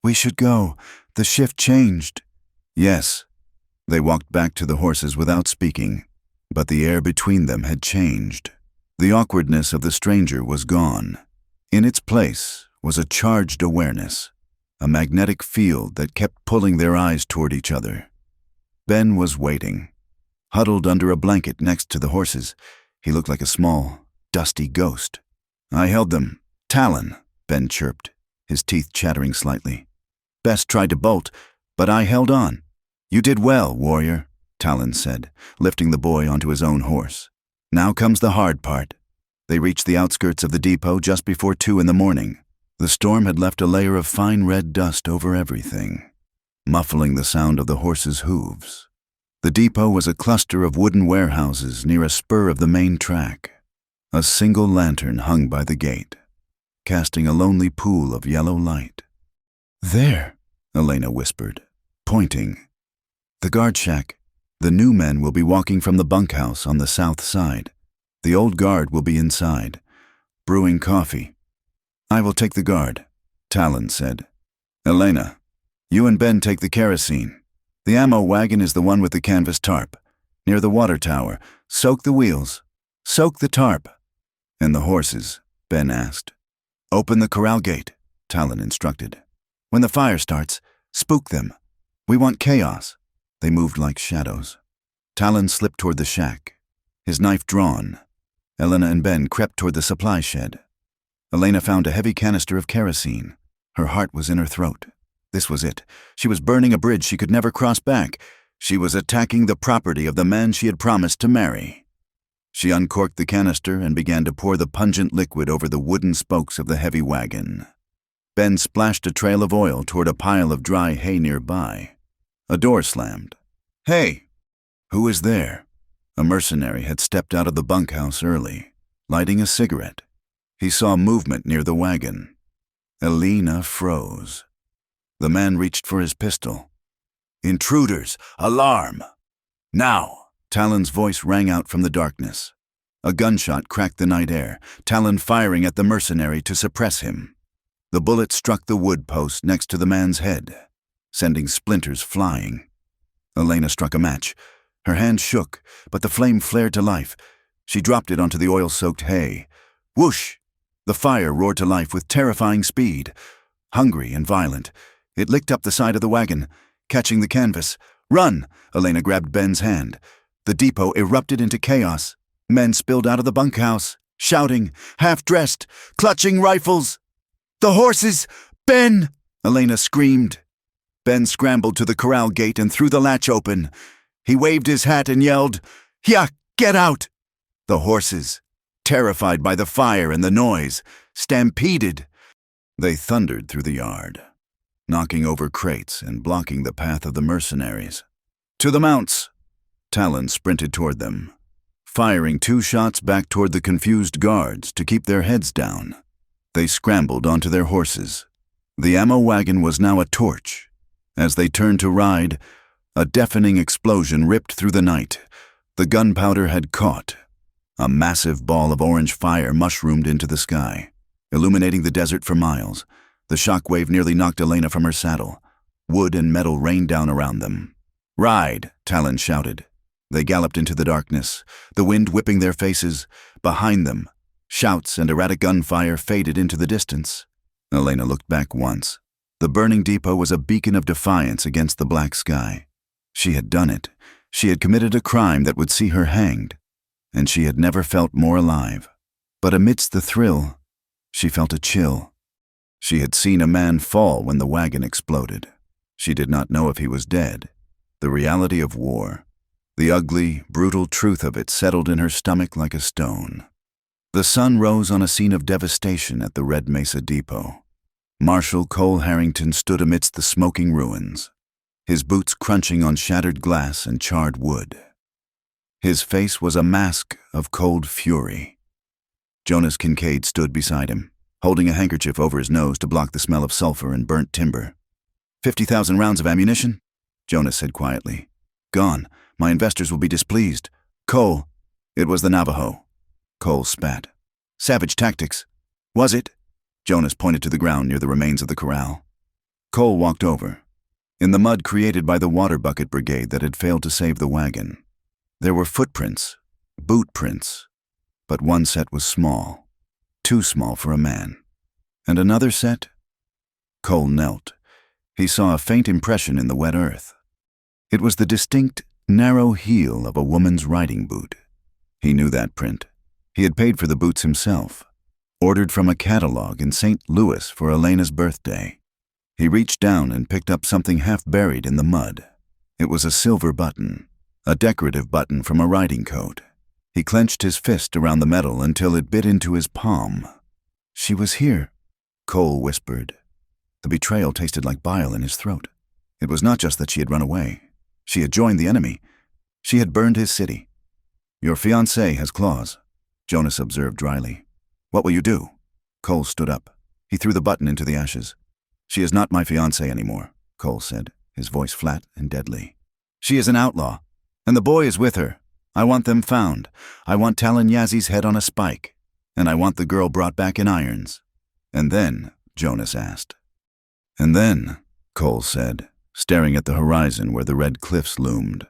"We should go. The shift changed." "Yes." They walked back to the horses without speaking, but the air between them had changed. The awkwardness of the stranger was gone. In its place was a charged awareness, a magnetic field that kept pulling their eyes toward each other. Ben was waiting. Huddled under a blanket next to the horses, he looked like a small, dusty ghost. "I held them. Talon," Ben chirped, his teeth chattering slightly. "Best tried to bolt, but I held on." "You did well, warrior," Talon said, lifting the boy onto his own horse. "Now comes the hard part." They reached the outskirts of the depot just before 2 in the morning. The storm had left a layer of fine red dust over everything, muffling the sound of the horses' hooves. The depot was a cluster of wooden warehouses near a spur of the main track. A single lantern hung by the gate, casting a lonely pool of yellow light. "There," Elena whispered, pointing. "The guard shack. The new men will be walking from the bunkhouse on the south side. The old guard will be inside, brewing coffee." "I will take the guard," Talon said. "Elena, you and Ben take the kerosene. The ammo wagon is the one with the canvas tarp, near the water tower. Soak the wheels. Soak the tarp." "And the horses?" Ben asked. "Open the corral gate," Talon instructed. "When the fire starts, spook them. We want chaos." They moved like shadows. Talon slipped toward the shack, his knife drawn. Elena and Ben crept toward the supply shed. Elena found a heavy canister of kerosene. Her heart was in her throat. This was it. She was burning a bridge she could never cross back. She was attacking the property of the man she had promised to marry. She uncorked the canister and began to pour the pungent liquid over the wooden spokes of the heavy wagon. Ben splashed a trail of oil toward a pile of dry hay nearby. A door slammed. "Hey!" "Who is there?" A mercenary had stepped out of the bunkhouse early, lighting a cigarette. He saw movement near the wagon. Elena froze. The man reached for his pistol. Intruders! Alarm! Now! Talon's voice rang out from the darkness. A gunshot cracked the night air, Talon firing at the mercenary to suppress him. The bullet struck the wood post next to the man's head, sending splinters flying. Elena struck a match. Her hand shook, but the flame flared to life. She dropped it onto the oil-soaked hay. Whoosh! The fire roared to life with terrifying speed. Hungry and violent, it licked up the side of the wagon, catching the canvas. Run! Elena grabbed Ben's hand. The depot erupted into chaos. Men spilled out of the bunkhouse, shouting, half-dressed, clutching rifles. The horses! Ben! Elena screamed. Ben scrambled to the corral gate and threw the latch open. He waved his hat and yelled, "Yeah, get out!" The horses, terrified by the fire and the noise, stampeded. They thundered through the yard, knocking over crates and blocking the path of the mercenaries. To the mounts! Talon sprinted toward them, firing 2 shots back toward the confused guards to keep their heads down. They scrambled onto their horses. The ammo wagon was now a torch. As they turned to ride, a deafening explosion ripped through the night. The gunpowder had caught. A massive ball of orange fire mushroomed into the sky, illuminating the desert for miles. The shockwave nearly knocked Elena from her saddle. Wood and metal rained down around them. "Ride!" Talon shouted. They galloped into the darkness, the wind whipping their faces. Behind them, shouts and erratic gunfire faded into the distance. Elena looked back once. The burning depot was a beacon of defiance against the black sky. She had done it. She had committed a crime that would see her hanged, and she had never felt more alive. But amidst the thrill, she felt a chill. She had seen a man fall when the wagon exploded. She did not know if he was dead. The reality of war, the ugly, brutal truth of it settled in her stomach like a stone. The sun rose on a scene of devastation at the Red Mesa Depot. Marshal Cole Harrington stood amidst the smoking ruins, his boots crunching on shattered glass and charred wood. His face was a mask of cold fury. Jonas Kincaid stood beside him, holding a handkerchief over his nose to block the smell of sulfur and burnt timber. 50,000 rounds of ammunition? Jonas said quietly. Gone. My investors will be displeased. Cole. It was the Navajo. Cole spat. Savage tactics. Was it? Jonas pointed to the ground near the remains of the corral. Cole walked over. In the mud created by the water bucket brigade that had failed to save the wagon, there were footprints, boot prints, but one set was small, too small for a man. And another set? Cole knelt. He saw a faint impression in the wet earth. It was the distinct, narrow heel of a woman's riding boot. He knew that print. He had paid for the boots himself, ordered from a catalog in St. Louis for Elena's birthday. He reached down and picked up something half buried in the mud. It was a silver button, a decorative button from a riding coat. He clenched his fist around the metal until it bit into his palm. She was here, Cole whispered. The betrayal tasted like bile in his throat. It was not just that she had run away. She had joined the enemy. She had burned his city. Your fiancée has claws, Jonas observed dryly. What will you do? Cole stood up. He threw the button into the ashes. She is not my fiancée anymore, Cole said, his voice flat and deadly. She is an outlaw, and the boy is with her. I want them found. I want Talon Yazzi's head on a spike, and I want the girl brought back in irons. And then, Jonas asked. And then, Cole said, staring at the horizon where the red cliffs loomed,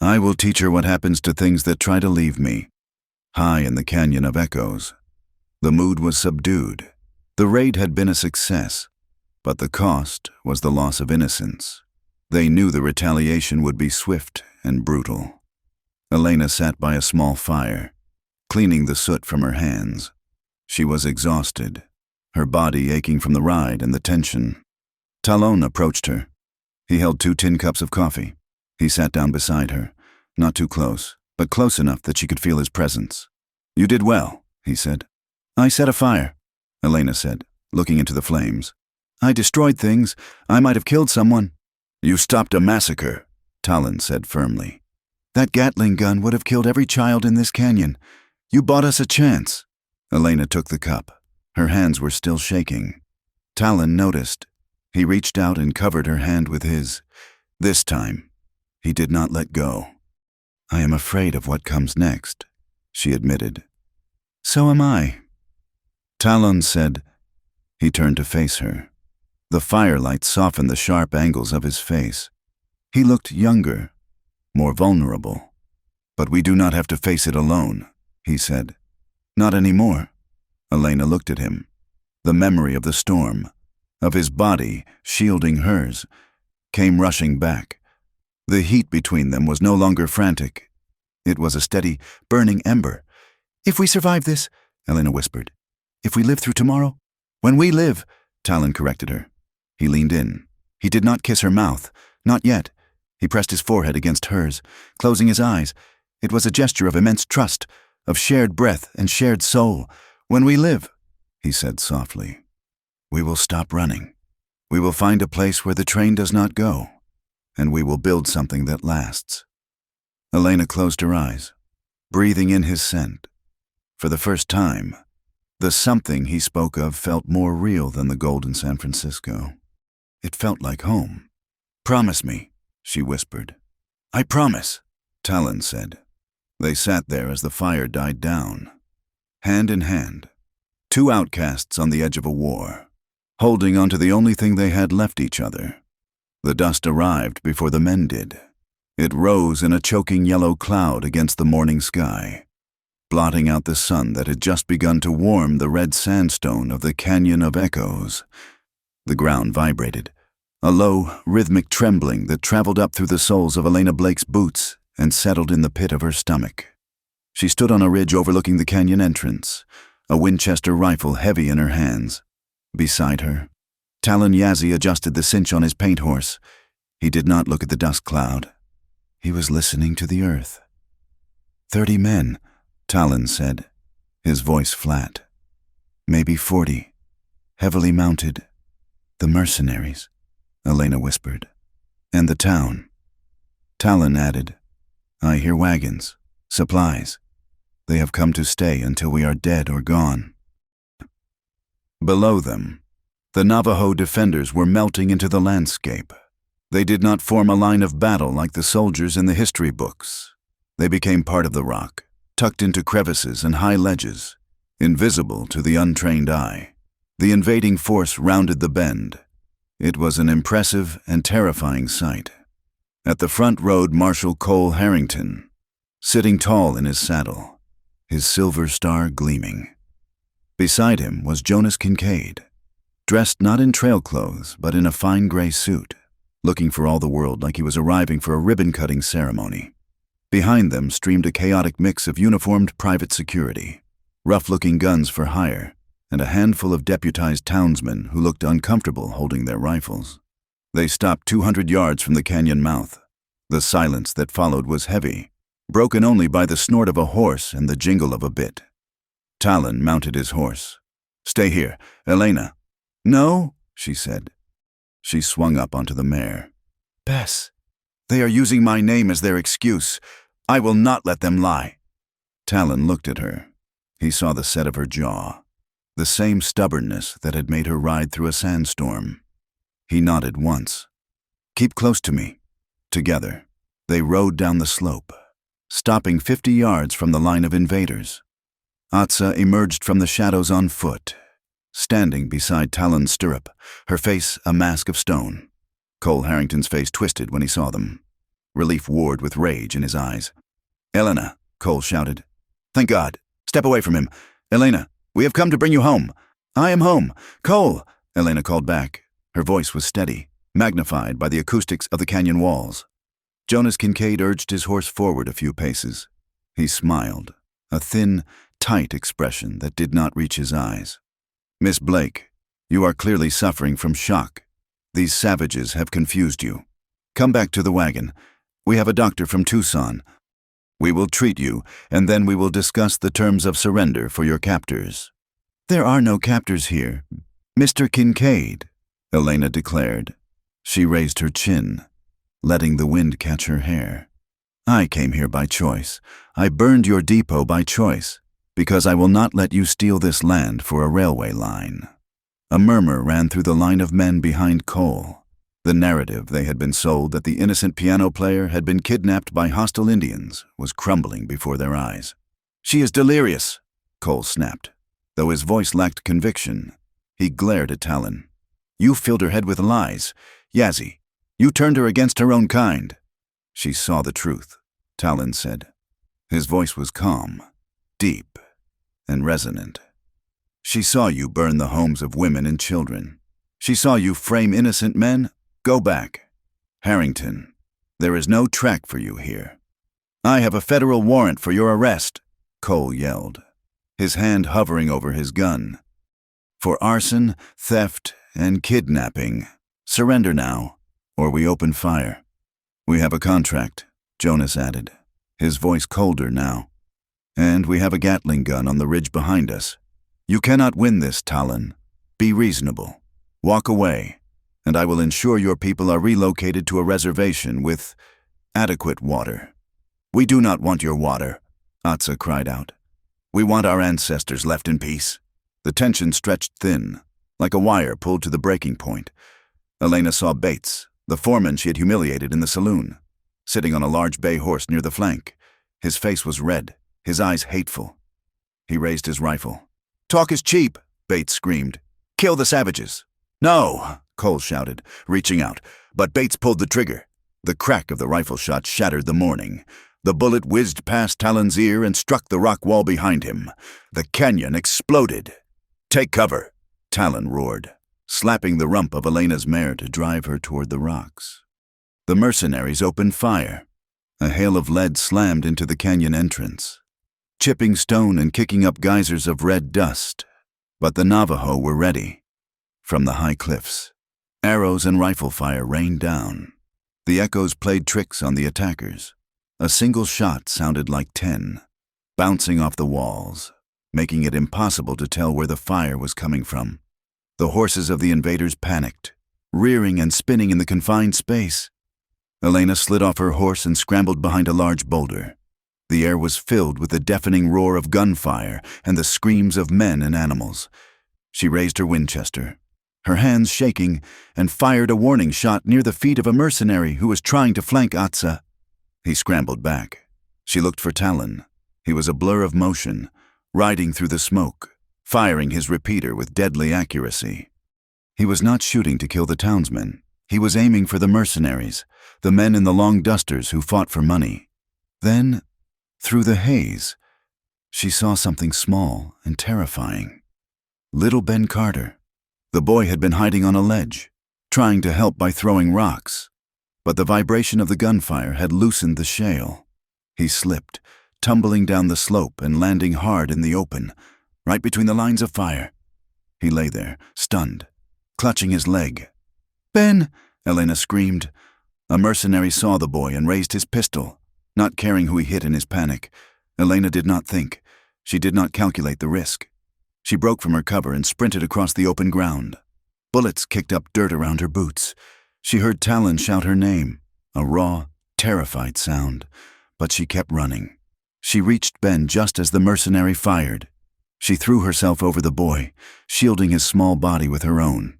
I will teach her what happens to things that try to leave me. High in the canyon of echoes, the mood was subdued. The raid had been a success, but the cost was the loss of innocence. They knew the retaliation would be swift and brutal. Elena sat by a small fire, cleaning the soot from her hands. She was exhausted, her body aching from the ride and the tension. Talon approached her. He held 2 tin cups of coffee. He sat down beside her, not too close, but close enough that she could feel his presence. You did well, he said. I set a fire, Elena said, looking into the flames. I destroyed things. I might have killed someone. You stopped a massacre, Talon said firmly. That Gatling gun would have killed every child in this canyon. You bought us a chance. Elena took the cup. Her hands were still shaking. Talon noticed. He reached out and covered her hand with his. This time, he did not let go. "I am afraid of what comes next," she admitted. "So am I," Talon said. He turned to face her. The firelight softened the sharp angles of his face. He looked younger, more vulnerable. "But we do not have to face it alone," he said. "Not anymore." Elena looked at him. The memory of the storm, of his body shielding hers, came rushing back. The heat between them was no longer frantic. It was a steady, burning ember. "If we survive this," Elena whispered. "If we live through tomorrow." "When we live," Talon corrected her. He leaned in. He did not kiss her mouth. Not yet. He pressed his forehead against hers, closing his eyes. It was a gesture of immense trust, of shared breath and shared soul. "When we live," he said softly, "we will stop running. We will find a place where the train does not go, and we will build something that lasts." Elena closed her eyes, breathing in his scent. For the first time, the something he spoke of felt more real than the gold in San Francisco. It felt like home. "Promise me," she whispered. "I promise," Talon said. They sat there as the fire died down, hand in hand, two outcasts on the edge of a war, holding onto the only thing they had left each other. The dust arrived before the men did. It rose in a choking yellow cloud against the morning sky, blotting out the sun that had just begun to warm the red sandstone of the Canyon of Echoes. The ground vibrated, a low, rhythmic trembling that traveled up through the soles of Elena Blake's boots and settled in the pit of her stomach. She stood on a ridge overlooking the canyon entrance, a Winchester rifle heavy in her hands. Beside her, Talon Yazzie adjusted the cinch on his paint horse. He did not look at the dust cloud. He was listening to the earth. 30 men, Talon said, his voice flat. Maybe 40, heavily mounted. The mercenaries, Elena whispered. And the town. Talon added, "I hear wagons, supplies. They have come to stay until we are dead or gone." Below them, the Navajo defenders were melting into the landscape. They did not form a line of battle like the soldiers in the history books. They became part of the rock, tucked into crevices and high ledges, invisible to the untrained eye. The invading force rounded the bend. It was an impressive and terrifying sight. At the front rode Marshal Cole Harrington, sitting tall in his saddle, his silver star gleaming. Beside him was Jonas Kincaid, dressed not in trail clothes but in a fine gray suit, looking for all the world like he was arriving for a ribbon-cutting ceremony. Behind them streamed a chaotic mix of uniformed private security, rough-looking guns for hire, and a handful of deputized townsmen who looked uncomfortable holding their rifles. They stopped 200 yards from the canyon mouth. The silence that followed was heavy, broken only by the snort of a horse and the jingle of a bit. Talon mounted his horse. "Stay here, Elena." "No," she said. She swung up onto the mare. "Bess, they are using my name as their excuse. I will not let them lie." Talon looked at her. He saw the set of her jaw, the same stubbornness that had made her ride through a sandstorm. He nodded once. "Keep close to me." Together, they rode down the slope, stopping 50 yards from the line of invaders. Atsa emerged from the shadows on foot, standing beside Talon's stirrup, her face a mask of stone. Cole Harrington's face twisted when he saw them. Relief warred with rage in his eyes. "Elena," Cole shouted. "Thank God. Step away from him. Elena, we have come to bring you home." "I am home. Cole," Elena called back. Her voice was steady, magnified by the acoustics of the canyon walls. Jonas Kincaid urged his horse forward a few paces. He smiled, a thin, tight expression that did not reach his eyes. "Miss Blake, you are clearly suffering from shock. These savages have confused you. Come back to the wagon. We have a doctor from Tucson. We will treat you, and then we will discuss the terms of surrender for your captors." "There are no captors here, Mr. Kincaid," Elena declared. She raised her chin, letting the wind catch her hair. "I came here by choice. I burned your depot by choice, because I will not let you steal this land for a railway line." A murmur ran through the line of men behind Cole. The narrative they had been sold that the innocent piano player had been kidnapped by hostile Indians was crumbling before their eyes. "She is delirious," Cole snapped. Though his voice lacked conviction, he glared at Talon. "You filled her head with lies. Yazzie, you turned her against her own kind." "She saw the truth," Talon said. His voice was calm, deep, and resonant. "She saw you burn the homes of women and children. She saw you frame innocent men. Go back. Harrington, there is no track for you here." "I have a federal warrant for your arrest," Cole yelled, his hand hovering over his gun. "For arson, theft, and kidnapping. Surrender now, or we open fire." "We have a contract," Jonas added, his voice colder now. "And we have a Gatling gun on the ridge behind us. You cannot win this, Talon. Be reasonable. Walk away, and I will ensure your people are relocated to a reservation with adequate water." "We do not want your water," Atsa cried out. "We want our ancestors left in peace." The tension stretched thin, like a wire pulled to the breaking point. Elena saw Bates, the foreman she had humiliated in the saloon, sitting on a large bay horse near the flank. His face was red, his eyes hateful. He raised his rifle. "Talk is cheap," Bates screamed. "Kill the savages." "No," Cole shouted, reaching out, but Bates pulled the trigger. The crack of the rifle shot shattered the morning. The bullet whizzed past Talon's ear and struck the rock wall behind him. The canyon exploded. "Take cover," Talon roared, slapping the rump of Elena's mare to drive her toward the rocks. The mercenaries opened fire. A hail of lead slammed into the canyon entrance, chipping stone and kicking up geysers of red dust. But the Navajo were ready. From the high cliffs, arrows and rifle fire rained down. The echoes played tricks on the attackers. A single shot sounded like 10, bouncing off the walls, making it impossible to tell where the fire was coming from. The horses of the invaders panicked, rearing and spinning in the confined space. Elena slid off her horse and scrambled behind a large boulder. The air was filled with the deafening roar of gunfire and the screams of men and animals. She raised her Winchester, her hands shaking, and fired a warning shot near the feet of a mercenary who was trying to flank Atsa. He scrambled back. She looked for Talon. He was a blur of motion, riding through the smoke, firing his repeater with deadly accuracy. He was not shooting to kill the townsmen. He was aiming for the mercenaries, the men in the long dusters who fought for money. Then, through the haze, she saw something small and terrifying. Little Ben Carter. The boy had been hiding on a ledge, trying to help by throwing rocks. But the vibration of the gunfire had loosened the shale. He slipped, tumbling down the slope and landing hard in the open, right between the lines of fire. He lay there, stunned, clutching his leg. "Ben!" Elena screamed. A mercenary saw the boy and raised his pistol, not caring who he hit in his panic. Elena did not think. She did not calculate the risk. She broke from her cover and sprinted across the open ground. Bullets kicked up dirt around her boots. She heard Talon shout her name, a raw, terrified sound, but she kept running. She reached Ben just as the mercenary fired. She threw herself over the boy, shielding his small body with her own.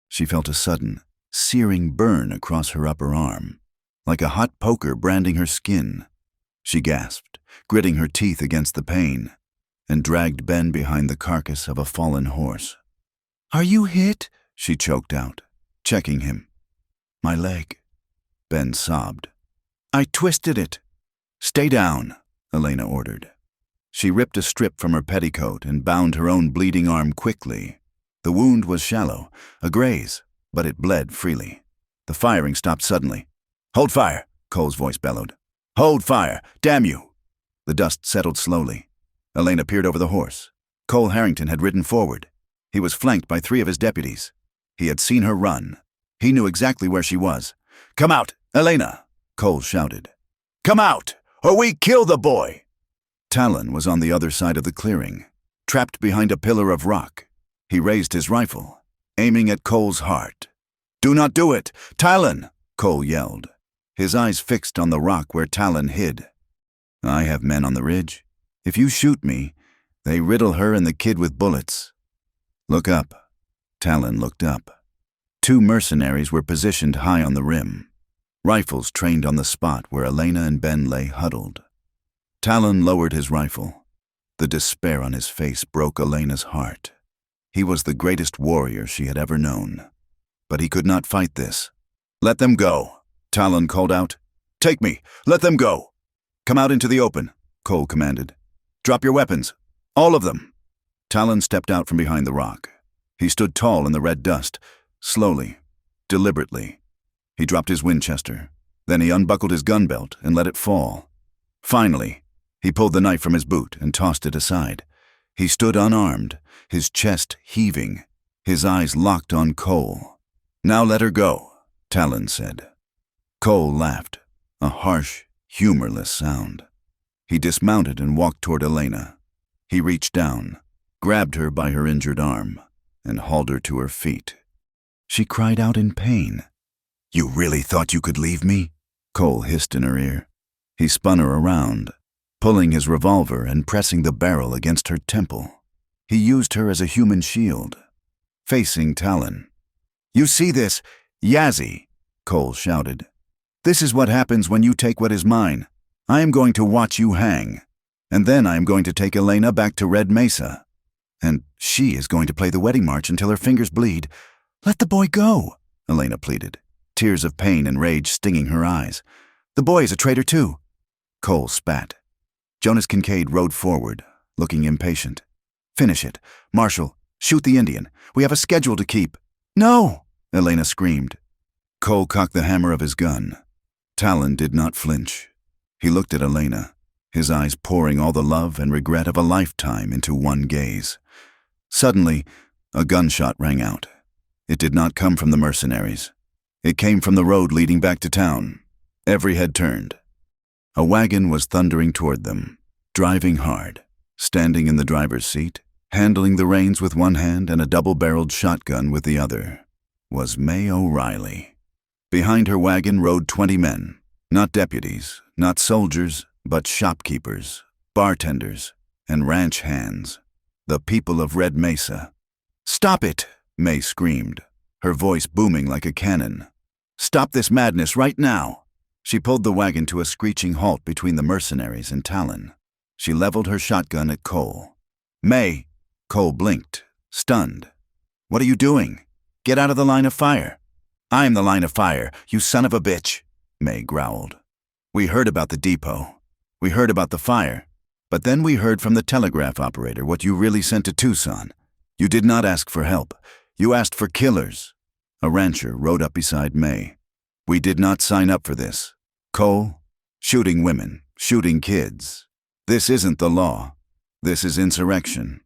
She felt a sudden, searing burn across her upper arm, like a hot poker branding her skin. She gasped, gritting her teeth against the pain, and dragged Ben behind the carcass of a fallen horse. "Are you hit?" she choked out, checking him. "My leg," Ben sobbed. "I twisted it." "Stay down," Elena ordered. She ripped a strip from her petticoat and bound her own bleeding arm quickly. The wound was shallow, a graze, but it bled freely. The firing stopped suddenly. "Hold fire," Cole's voice bellowed. "Hold fire, damn you!" The dust settled slowly. Elena peered over the horse. Cole Harrington had ridden forward. He was flanked by 3 of his deputies. He had seen her run. He knew exactly where she was. "Come out, Elena!" Cole shouted. "Come out, or we kill the boy!" Talon was on the other side of the clearing, trapped behind a pillar of rock. He raised his rifle, aiming at Cole's heart. "Do not do it! Talon!" Cole yelled, his eyes fixed on the rock where Talon hid. "I have men on the ridge. If you shoot me, they riddle her and the kid with bullets." "Look up." Talon looked up. 2 mercenaries were positioned high on the rim, rifles trained on the spot where Elena and Ben lay huddled. Talon lowered his rifle. The despair on his face broke Elena's heart. He was the greatest warrior she had ever known. But he could not fight this. "Let them go," Talon called out. "Take me! Let them go!" "Come out into the open," Cole commanded. "Drop your weapons. All of them." Talon stepped out from behind the rock. He stood tall in the red dust, slowly, deliberately. He dropped his Winchester. Then he unbuckled his gun belt and let it fall. Finally, he pulled the knife from his boot and tossed it aside. He stood unarmed, his chest heaving, his eyes locked on Cole. "Now let her go," Talon said. Cole laughed, a harsh, humorless sound. He dismounted and walked toward Elena. He reached down, grabbed her by her injured arm, and hauled her to her feet. She cried out in pain. "You really thought you could leave me?" Cole hissed in her ear. He spun her around, pulling his revolver and pressing the barrel against her temple. He used her as a human shield. Facing Talon. "You see this, Yazzie," Cole shouted. "This is what happens when you take what is mine. I am going to watch you hang. And then I am going to take Elena back to Red Mesa. And she is going to play the wedding march until her fingers bleed." "Let the boy go," Elena pleaded, tears of pain and rage stinging her eyes. "The boy is a traitor too." Cole spat. Jonas Kincaid rode forward, looking impatient. "Finish it. Marshal, shoot the Indian. We have a schedule to keep." "No!" Elena screamed. Cole cocked the hammer of his gun. Talon did not flinch. He looked at Elena, his eyes pouring all the love and regret of a lifetime into one gaze. Suddenly, a gunshot rang out. It did not come from the mercenaries. It came from the road leading back to town. Every head turned. A wagon was thundering toward them, driving hard, standing in the driver's seat, handling the reins with one hand and a double-barreled shotgun with the other, was May O'Reilly. Behind her wagon rode 20 men, not deputies, not soldiers, but shopkeepers, bartenders, and ranch hands, the people of Red Mesa. "Stop it!" May screamed, her voice booming like a cannon. "Stop this madness right now!" She pulled the wagon to a screeching halt between the mercenaries and Talon. She leveled her shotgun at Cole. "May!" Cole blinked, stunned. "What are you doing? Get out of the line of fire." "I'm the line of fire, you son of a bitch," May growled. "We heard about the depot. We heard about the fire. But then we heard from the telegraph operator what you really sent to Tucson. You did not ask for help. You asked for killers." A rancher rode up beside May. "We did not sign up for this. Cole, shooting women, shooting kids. This isn't the law. This is insurrection."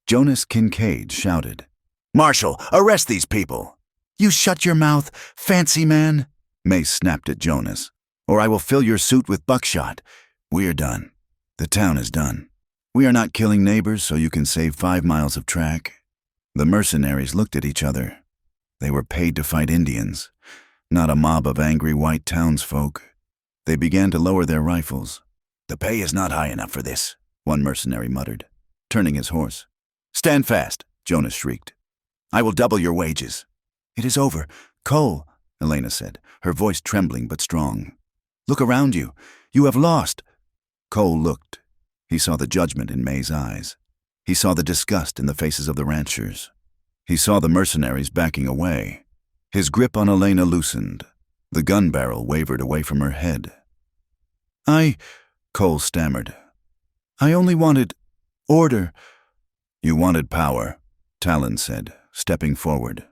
Jonas Kincaid shouted, "Marshal, arrest these people!" "You shut your mouth, fancy man," May snapped at Jonas, "or I will fill your suit with buckshot. We are done. The town is done. We are not killing neighbors so you can save 5 miles of track." The mercenaries looked at each other. They were paid to fight Indians, not a mob of angry white townsfolk. They began to lower their rifles. "The pay is not high enough for this," one mercenary muttered, turning his horse. "Stand fast," Jonas shrieked. "I will double your wages." "It is over. Cole," Elena said, her voice trembling but strong. "Look around you. You have lost." Cole looked. He saw the judgment in May's eyes. He saw the disgust in the faces of the ranchers. He saw the mercenaries backing away. His grip on Elena loosened. The gun barrel wavered away from her head. Cole stammered. "I only wanted order." "You wanted power," Talon said, stepping forward.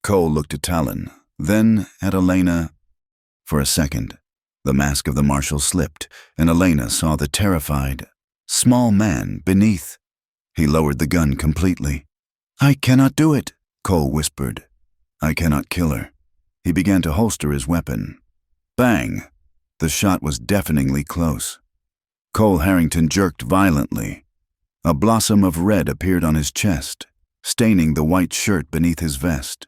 Cole looked at Talon, then at Elena. For a second, the mask of the marshal slipped, and Elena saw the terrified, small man beneath. He lowered the gun completely. "I cannot do it," Cole whispered. "I cannot kill her." He began to holster his weapon. Bang! The shot was deafeningly close. Cole Harrington jerked violently. A blossom of red appeared on his chest, staining the white shirt beneath his vest.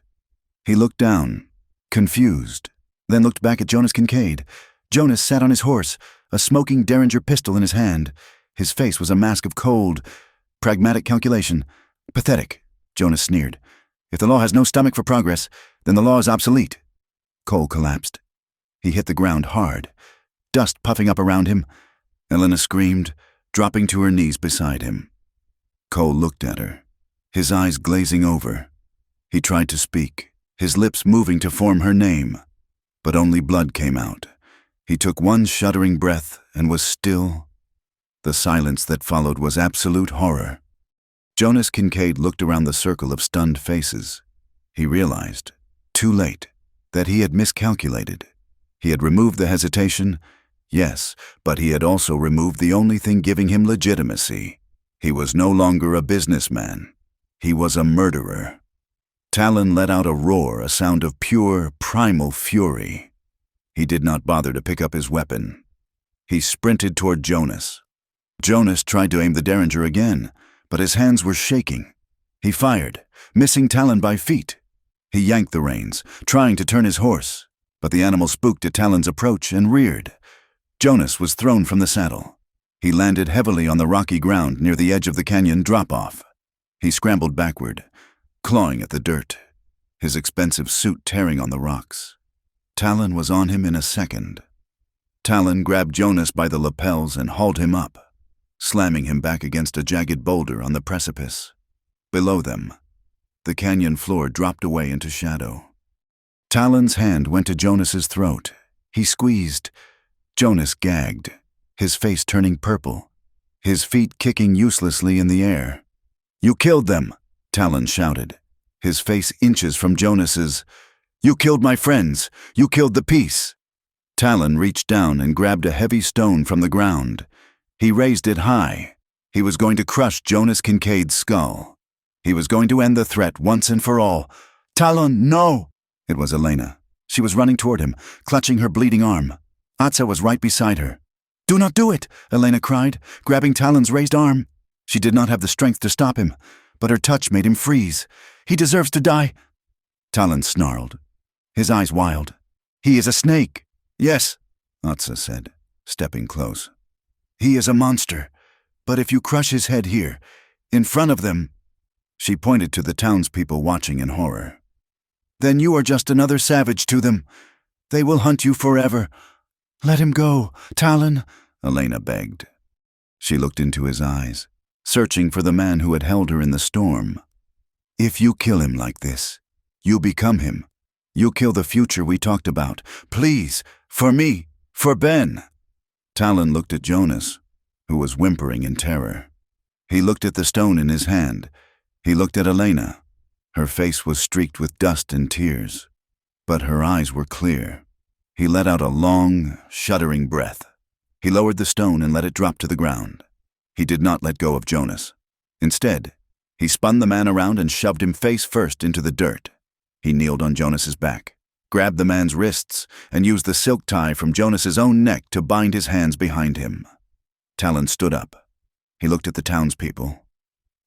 He looked down, confused, then looked back at Jonas Kincaid. Jonas sat on his horse, a smoking Derringer pistol in his hand. His face was a mask of cold, pragmatic calculation. "Pathetic," Jonas sneered. If the law has no stomach for progress, then the law is obsolete. Cole collapsed. He hit the ground hard, dust puffing up around him. Elena screamed, dropping to her knees beside him. Cole looked at her, his eyes glazing over. He tried to speak, his lips moving to form her name, but only blood came out. He took one shuddering breath and was still. The silence that followed was absolute horror. Jonas Kincaid looked around the circle of stunned faces. He realized, too late, that he had miscalculated. He had removed the hesitation, yes, but he had also removed the only thing giving him legitimacy. He was no longer a businessman. He was a murderer. Talon let out a roar, a sound of pure, primal fury. He did not bother to pick up his weapon. He sprinted toward Jonas. Jonas tried to aim the derringer again, but his hands were shaking. He fired, missing Talon by feet. He yanked the reins, trying to turn his horse, but the animal spooked at Talon's approach and reared. Jonas was thrown from the saddle. He landed heavily on the rocky ground near the edge of the canyon drop-off. He scrambled backward, clawing at the dirt, his expensive suit tearing on the rocks. Talon was on him in a second. Talon grabbed Jonas by the lapels and hauled him up, slamming him back against a jagged boulder on the precipice. Below them, the canyon floor dropped away into shadow. Talon's hand went to Jonas's throat. He squeezed. Jonas gagged, his face turning purple, his feet kicking uselessly in the air. "You killed them," Talon shouted, his face inches from Jonas's. "You killed my friends. You killed the peace." Talon reached down and grabbed a heavy stone from the ground. He raised it high. He was going to crush Jonas Kincaid's skull. He was going to end the threat once and for all. "Talon, no!" It was Elena. She was running toward him, clutching her bleeding arm. Atsa was right beside her. "Do not do it!" Elena cried, grabbing Talon's raised arm. She did not have the strength to stop him, but her touch made him freeze. "He deserves to die." Talon snarled, his eyes wild. "He is a snake." "Yes," Atsa said, stepping close. "He is a monster, but if you crush his head here, in front of them—" She pointed to the townspeople watching in horror. "Then you are just another savage to them. They will hunt you forever. Let him go, Talon," Elena begged. She looked into his eyes, searching for the man who had held her in the storm. "If you kill him like this, you become him. You kill the future we talked about. Please, for me, for Ben." Talon looked at Jonas, who was whimpering in terror. He looked at the stone in his hand. He looked at Elena. Her face was streaked with dust and tears, but her eyes were clear. He let out a long, shuddering breath. He lowered the stone and let it drop to the ground. He did not let go of Jonas. Instead, he spun the man around and shoved him face first into the dirt. He kneeled on Jonas's back, grabbed the man's wrists, and used the silk tie from Jonas's own neck to bind his hands behind him. Talon stood up. He looked at the townspeople.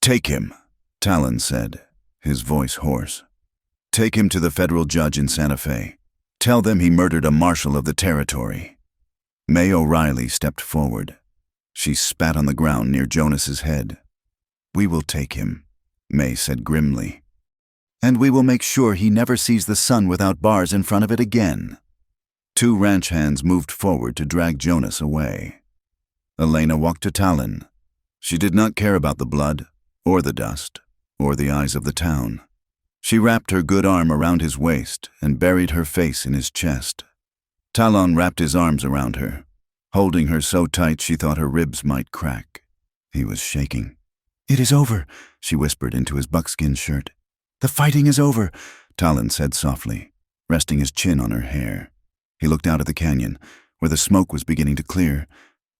"Take him," Talon said, his voice hoarse. "Take him to the federal judge in Santa Fe. Tell them he murdered a marshal of the territory." May O'Reilly stepped forward. She spat on the ground near Jonas's head. "We will take him," May said grimly. "And we will make sure he never sees the sun without bars in front of it again." Two ranch hands moved forward to drag Jonas away. Elena walked to Talon. She did not care about the blood, or the dust, or the eyes of the town. She wrapped her good arm around his waist and buried her face in his chest. Talon wrapped his arms around her, holding her so tight she thought her ribs might crack. He was shaking. "It is over," she whispered into his buckskin shirt. "The fighting is over," Talon said softly, resting his chin on her hair. He looked out at the canyon, where the smoke was beginning to clear.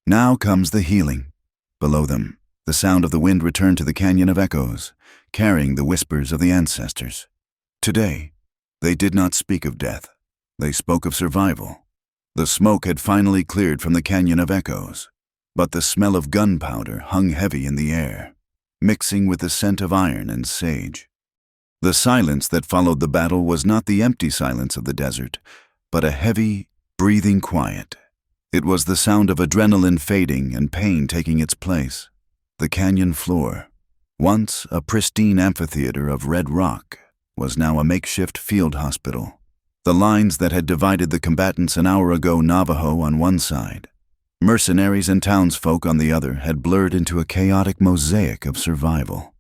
"Now comes the healing." Below them, the sound of the wind returned to the canyon of echoes, carrying the whispers of the ancestors. Today, they did not speak of death. They spoke of survival. The smoke had finally cleared from the canyon of echoes, but the smell of gunpowder hung heavy in the air, mixing with the scent of iron and sage. The silence that followed the battle was not the empty silence of the desert, but a heavy, breathing quiet. It was the sound of adrenaline fading and pain taking its place. The canyon floor, once a pristine amphitheater of red rock, was now a makeshift field hospital. The lines that had divided the combatants an hour ago, Navajo on one side, mercenaries and townsfolk on the other, had blurred into a chaotic mosaic of survival.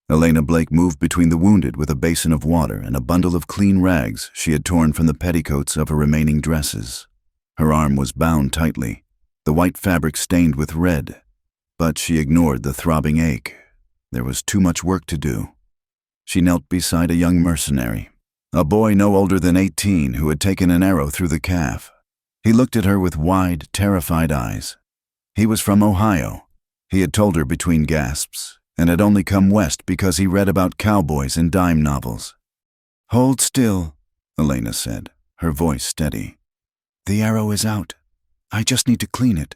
Elena Blake moved between the wounded with a basin of water and a bundle of clean rags she had torn from the petticoats of her remaining dresses. Her arm was bound tightly, the white fabric stained with red, but she ignored the throbbing ache. There was too much work to do. She knelt beside a young mercenary, a boy no older than 18 who had taken an arrow through the calf. He looked at her with wide, terrified eyes. He was from Ohio, he had told her between gasps, and had only come west because he read about cowboys in dime novels. "Hold still," Elena said, her voice steady. "The arrow is out. I just need to clean it."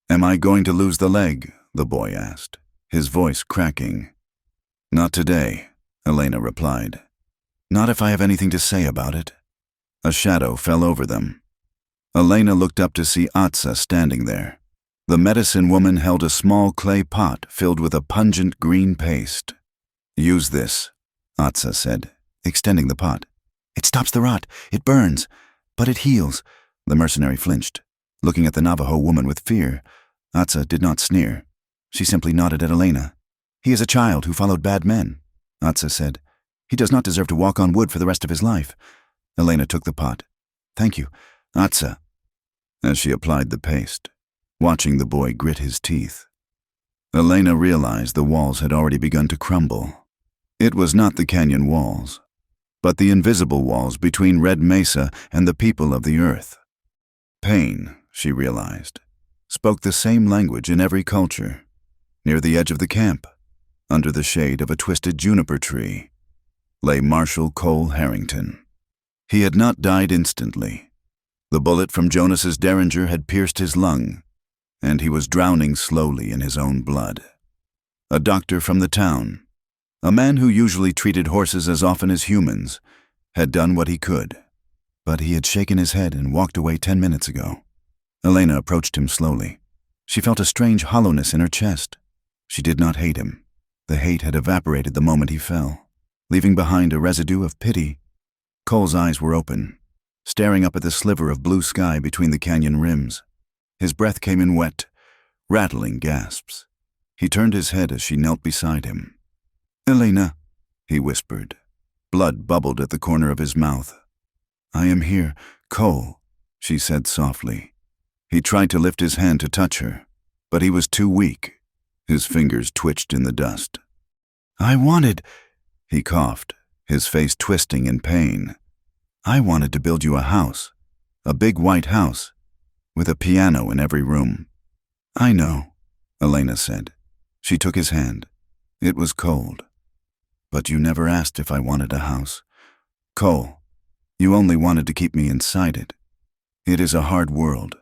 "Am I going to lose the leg?" the boy asked, his voice cracking. "Not today," Elena replied. "Not if I have anything to say about it." A shadow fell over them. Elena looked up to see Atsa standing there. The medicine woman held a small clay pot filled with a pungent green paste. "Use this," Atsa said, extending the pot. "It stops the rot. It burns. But it heals." The mercenary flinched, looking at the Navajo woman with fear. Atsa did not sneer. She simply nodded at Elena. "He is a child who followed bad men," Atsa said. "He does not deserve to walk on wood for the rest of his life." Elena took the pot. "Thank you, Atsa," as she applied the paste, watching the boy grit his teeth. Elena realized the walls had already begun to crumble. It was not the canyon walls, but the invisible walls between Red Mesa and the people of the earth. Pain, she realized, spoke the same language in every culture. Near the edge of the camp, under the shade of a twisted juniper tree, lay Marshal Cole Harrington. He had not died instantly. The bullet from Jonas's derringer had pierced his lung, and he was drowning slowly in his own blood. A doctor from the town, a man who usually treated horses as often as humans, had done what he could, but he had shaken his head and walked away 10 minutes ago. Elena approached him slowly. She felt a strange hollowness in her chest. She did not hate him. The hate had evaporated the moment he fell, leaving behind a residue of pity. Cole's eyes were open, staring up at the sliver of blue sky between the canyon rims. His breath came in wet, rattling gasps. He turned his head as she knelt beside him. "Elena," he whispered. Blood bubbled at the corner of his mouth. "I am here, Cole," she said softly. He tried to lift his hand to touch her, but he was too weak. His fingers twitched in the dust. "I wanted," he coughed, his face twisting in pain. "I wanted to build you a house, a big white house, with a piano in every room." "I know," Elena said. She took his hand. It was cold. "But you never asked if I wanted a house. Cole, you only wanted to keep me inside it." "It is a hard world,"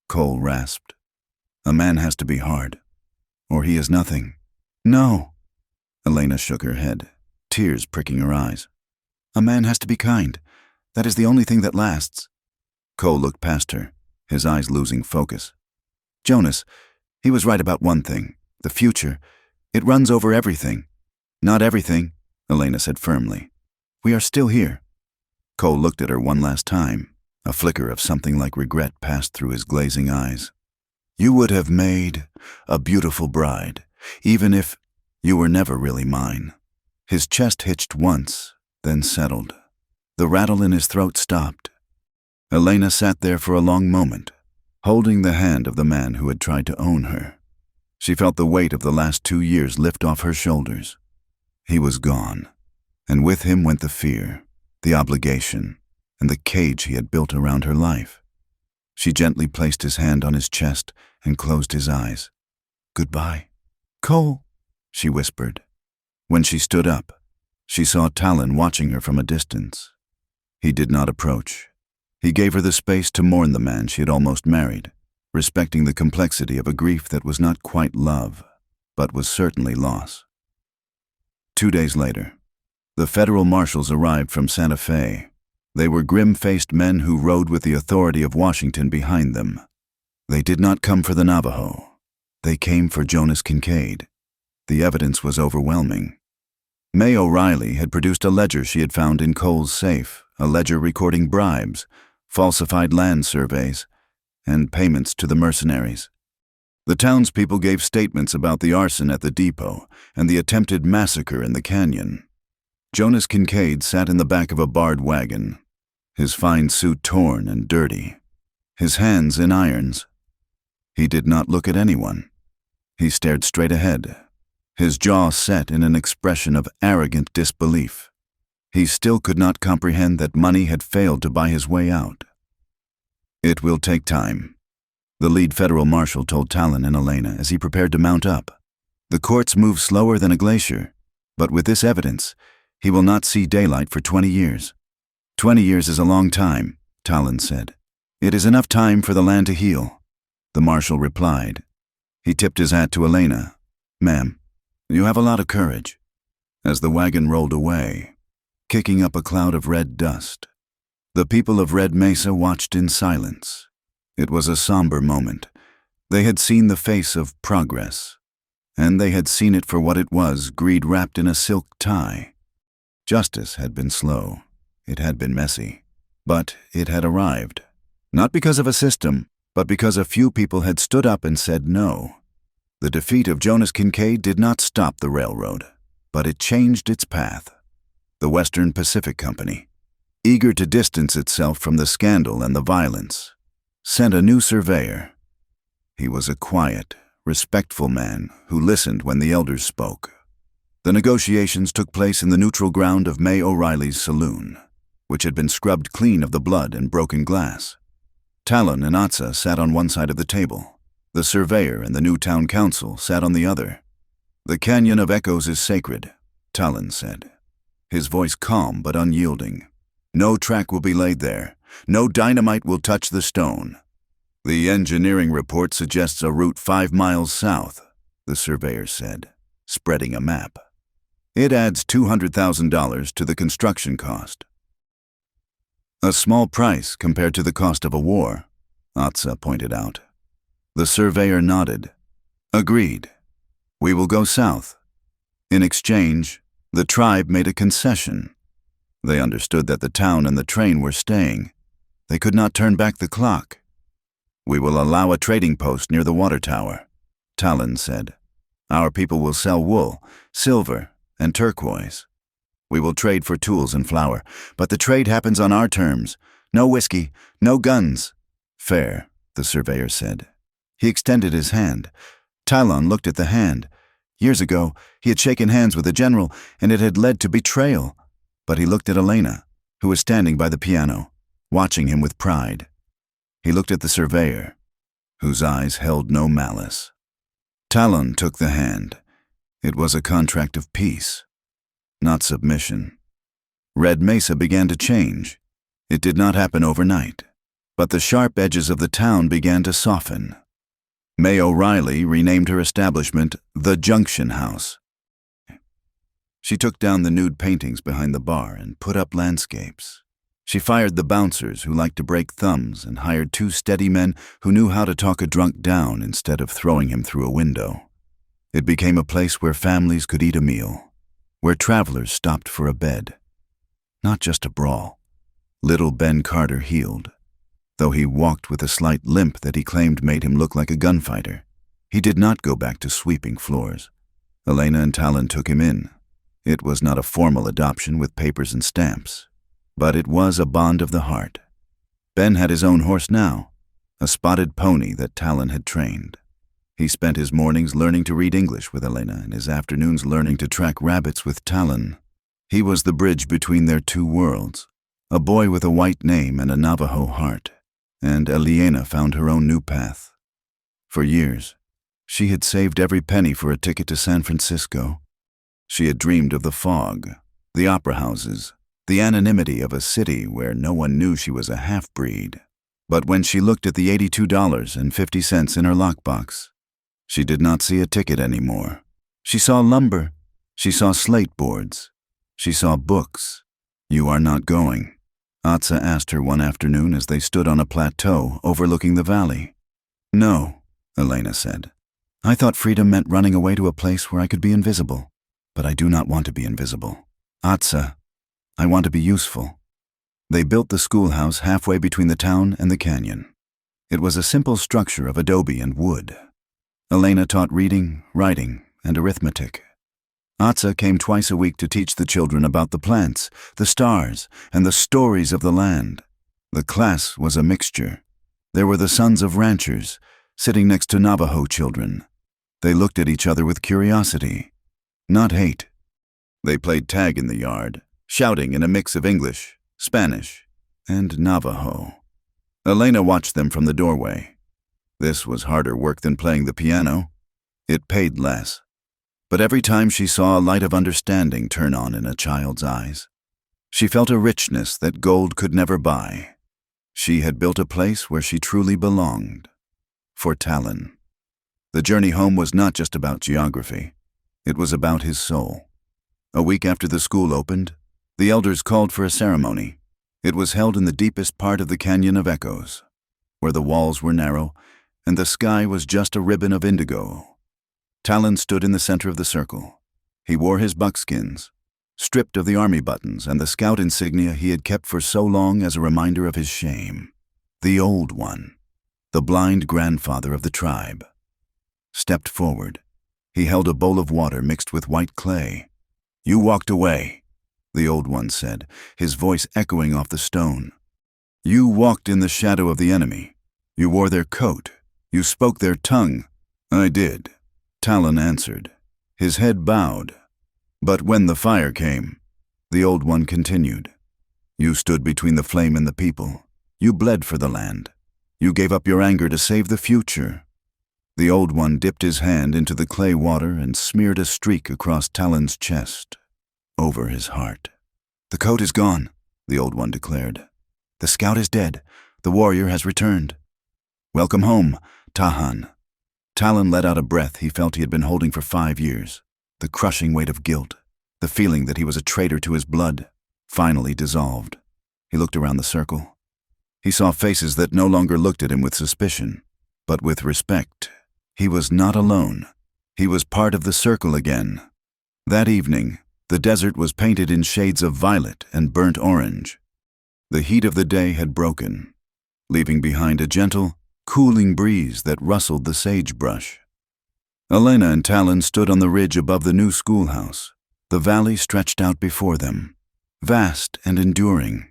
Cole rasped. "A man has to be hard, or he is nothing." "No." Elena shook her head, tears pricking her eyes. "A man has to be kind. That is the only thing that lasts." Cole looked past her, his eyes losing focus. "Jonas, he was right about one thing, the future. It runs over everything." "Not everything," Elena said firmly. "We are still here." Cole looked at her one last time. A flicker of something like regret passed through his glazing eyes. "You would have made a beautiful bride, even if you were never really mine." His chest hitched once, then settled. The rattle in his throat stopped. Elena sat there for a long moment, holding the hand of the man who had tried to own her. She felt the weight of the last 2 years lift off her shoulders. He was gone, and with him went the fear, the obligation, and the cage he had built around her life. She gently placed his hand on his chest and closed his eyes. "Goodbye, Cole," she whispered. When she stood up, she saw Talon watching her from a distance. He did not approach. He gave her the space to mourn the man she had almost married, respecting the complexity of a grief that was not quite love, but was certainly loss. 2 days later, the federal marshals arrived from Santa Fe. They were grim-faced men who rode with the authority of Washington behind them. They did not come for the Navajo. They came for Jonas Kincaid. The evidence was overwhelming. May O'Reilly had produced a ledger she had found in Cole's safe, a ledger recording bribes, falsified land surveys, and payments to the mercenaries. The townspeople gave statements about the arson at the depot and the attempted massacre in the canyon. Jonas Kincaid sat in the back of a barred wagon, his fine suit torn and dirty, his hands in irons. He did not look at anyone. He stared straight ahead, his jaw set in an expression of arrogant disbelief. He still could not comprehend that money had failed to buy his way out. "It will take time," the lead federal marshal told Talon and Elena as he prepared to mount up. "The courts move slower than a glacier, but with this evidence, he will not see daylight for 20 years. 20 years is a long time," Talon said. "It is enough time for the land to heal," the marshal replied. He tipped his hat to Elena. "Ma'am, you have a lot of courage." As the wagon rolled away, kicking up a cloud of red dust, the people of Red Mesa watched in silence. It was a somber moment. They had seen the face of progress, and they had seen it for what it was, greed wrapped in a silk tie. Justice had been slow. It had been messy. But it had arrived. Not because of a system, but because a few people had stood up and said no. The defeat of Jonas Kincaid did not stop the railroad, but it changed its path. The Western Pacific Company, eager to distance itself from the scandal and the violence, sent a new surveyor. He was a quiet, respectful man who listened when the elders spoke. The negotiations took place in the neutral ground of May O'Reilly's saloon, which had been scrubbed clean of the blood and broken glass. Talon and Atsa sat on one side of the table. The surveyor and the new town council sat on the other. "The Canyon of Echoes is sacred," Talon said, his voice calm but unyielding. "No track will be laid there. No dynamite will touch the stone. The engineering report suggests a route 5 miles south," the surveyor said, spreading a map. "It adds $200,000 to the construction cost." "A small price compared to the cost of a war," Atsa pointed out. The surveyor nodded. "Agreed. We will go south." In exchange, the tribe made a concession. They understood that the town and the train were staying. They could not turn back the clock. "We will allow a trading post near the water tower," Talon said. "Our people will sell wool, silver, and turquoise. We will trade for tools and flour, but the trade happens on our terms. No whiskey, no guns." "Fair," the surveyor said. He extended his hand. Talon looked at the hand. Years ago, he had shaken hands with the general, and it had led to betrayal. But he looked at Elena, who was standing by the piano, watching him with pride. He looked at the surveyor, whose eyes held no malice. Talon took the hand. It was a contract of peace, not submission. Red Mesa began to change. It did not happen overnight, but the sharp edges of the town began to soften. May O'Reilly renamed her establishment the Junction House. She took down the nude paintings behind the bar and put up landscapes. She fired the bouncers who liked to break thumbs and hired 2 steady men who knew how to talk a drunk down instead of throwing him through a window. It became a place where families could eat a meal, where travelers stopped for a bed. Not just a brawl. Little Ben Carter healed. Though he walked with a slight limp that he claimed made him look like a gunfighter, he did not go back to sweeping floors. Elena and Talon took him in. It was not a formal adoption with papers and stamps, but it was a bond of the heart. Ben had his own horse now, a spotted pony that Talon had trained. He spent his mornings learning to read English with Elena and his afternoons learning to track rabbits with Talon. He was the bridge between their 2 worlds, a boy with a white name and a Navajo heart, and Eliana found her own new path. For years, she had saved every penny for a ticket to San Francisco. She had dreamed of the fog, the opera houses, the anonymity of a city where no one knew she was a half-breed. But when she looked at the $82.50 in her lockbox, she did not see a ticket anymore. She saw lumber. She saw slate boards. She saw books. "You are not going?" Atsa asked her one afternoon as they stood on a plateau overlooking the valley. "No," Elena said. "I thought freedom meant running away to a place where I could be invisible. but I do not want to be invisible. Atsa, I want to be useful. They built the schoolhouse halfway between the town and the canyon. It was a simple structure of adobe and wood. Elena taught reading, writing, and arithmetic. Atsa came twice a week to teach the children about the plants, the stars, and the stories of the land. The class was a mixture. There were the sons of ranchers, sitting next to Navajo children. They looked at each other with curiosity, not hate. They played tag in the yard, shouting in a mix of English, Spanish, and Navajo. Elena watched them from the doorway. This was harder work than playing the piano. It paid less. But every time she saw a light of understanding turn on in a child's eyes, she felt a richness that gold could never buy. She had built a place where she truly belonged. For Talon. The journey home was not just about geography. It was about his soul. A week after the school opened, the elders called for a ceremony. It was held in the deepest part of the Canyon of Echoes, where the walls were narrow and the sky was just a ribbon of indigo. Talon stood in the center of the circle. He wore his buckskins, stripped of the army buttons and the scout insignia he had kept for so long as a reminder of his shame. The old one, the blind grandfather of the tribe, stepped forward. He held a bowl of water mixed with white clay. "You walked away," the old one said, his voice echoing off the stone. "You walked in the shadow of the enemy. You wore their coat. You spoke their tongue." "I did," Talon answered. His head bowed. "But when the fire came," the old one continued, "you stood between the flame and the people. You bled for the land. You gave up your anger to save the future." The old one dipped his hand into the clay water and smeared a streak across Talon's chest, over his heart. "The coat is gone," the old one declared. "The scout is dead. The warrior has returned. Welcome home, Tahan." Talon let out a breath he felt he had been holding for 5 years. The crushing weight of guilt, the feeling that he was a traitor to his blood, finally dissolved. He looked around the circle. He saw faces that no longer looked at him with suspicion, but with respect. He was not alone. He was part of the circle again. That evening, the desert was painted in shades of violet and burnt orange. The heat of the day had broken, leaving behind a gentle, cooling breeze that rustled the sagebrush. Elena and Talon stood on the ridge above the new schoolhouse. The valley stretched out before them, vast and enduring.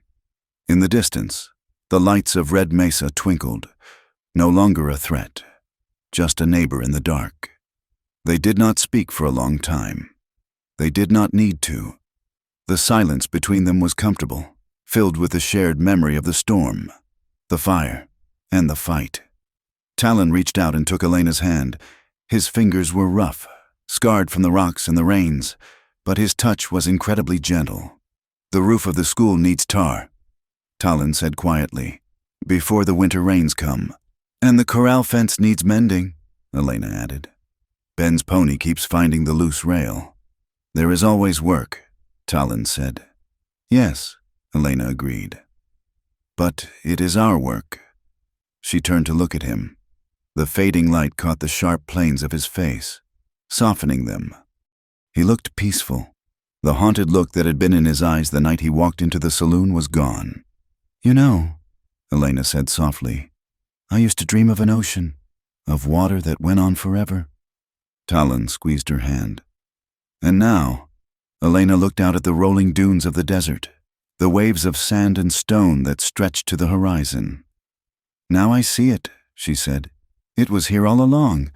In the distance, the lights of Red Mesa twinkled, no longer a threat, just a neighbor in the dark. They did not speak for a long time. They did not need to. The silence between them was comfortable, filled with the shared memory of the storm, the fire, and the fight. Talon reached out and took Elena's hand. His fingers were rough, scarred from the rocks and the rains, but his touch was incredibly gentle. "The roof of the school needs tar," Talon said quietly, "before the winter rains come. "And the corral fence needs mending," Elena added. "Ben's pony keeps finding the loose rail." "There is always work," Talon said. "Yes," Elena agreed. "But it is our work." She turned to look at him. The fading light caught the sharp planes of his face, softening them. He looked peaceful. The haunted look that had been in his eyes the night he walked into the saloon was gone. "You know," Elena said softly, "I used to dream of an ocean, of water that went on forever." Talon squeezed her hand. And now, Elena looked out at the rolling dunes of the desert, the waves of sand and stone that stretched to the horizon. "Now I see it," she said. "It was here all along.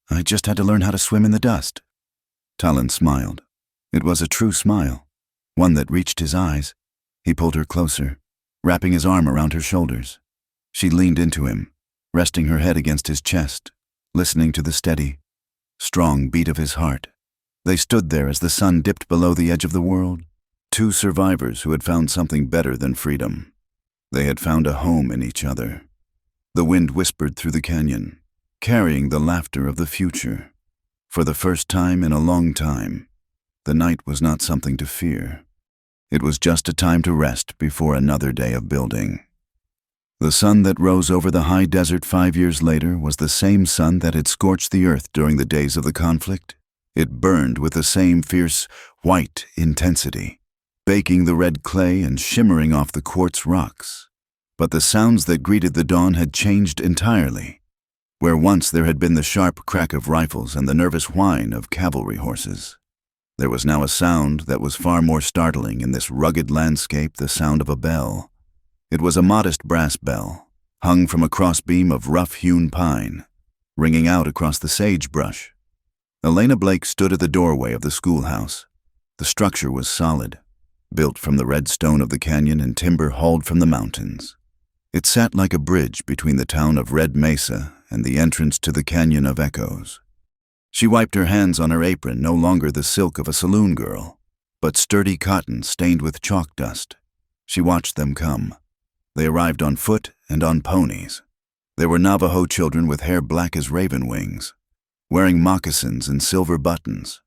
I just had to learn how to swim in the dust." Talon smiled. It was a true smile, one that reached his eyes. He pulled her closer, wrapping his arm around her shoulders. She leaned into him, resting her head against his chest, listening to the steady, strong beat of his heart. They stood there as the sun dipped below the edge of the world, two survivors who had found something better than freedom. They had found a home in each other. The wind whispered through the canyon, carrying the laughter of the future. For the first time in a long time, the night was not something to fear. It was just a time to rest before another day of building. The sun that rose over the high desert 5 years later was the same sun that had scorched the earth during the days of the conflict. It burned with the same fierce, white intensity, baking the red clay and shimmering off the quartz rocks. But the sounds that greeted the dawn had changed entirely. Where once there had been the sharp crack of rifles and the nervous whine of cavalry horses, there was now a sound that was far more startling in this rugged landscape, the sound of a bell. It was a modest brass bell, hung from a crossbeam of rough-hewn pine, ringing out across the sagebrush. Elena Blake stood at the doorway of the schoolhouse. The structure was solid, built from the red stone of the canyon and timber hauled from the mountains. It sat like a bridge between the town of Red Mesa and the entrance to the Canyon of Echoes. She wiped her hands on her apron, no longer the silk of a saloon girl, but sturdy cotton stained with chalk dust. She watched them come. They arrived on foot and on ponies. There were Navajo children with hair black as raven wings, wearing moccasins and silver buttons.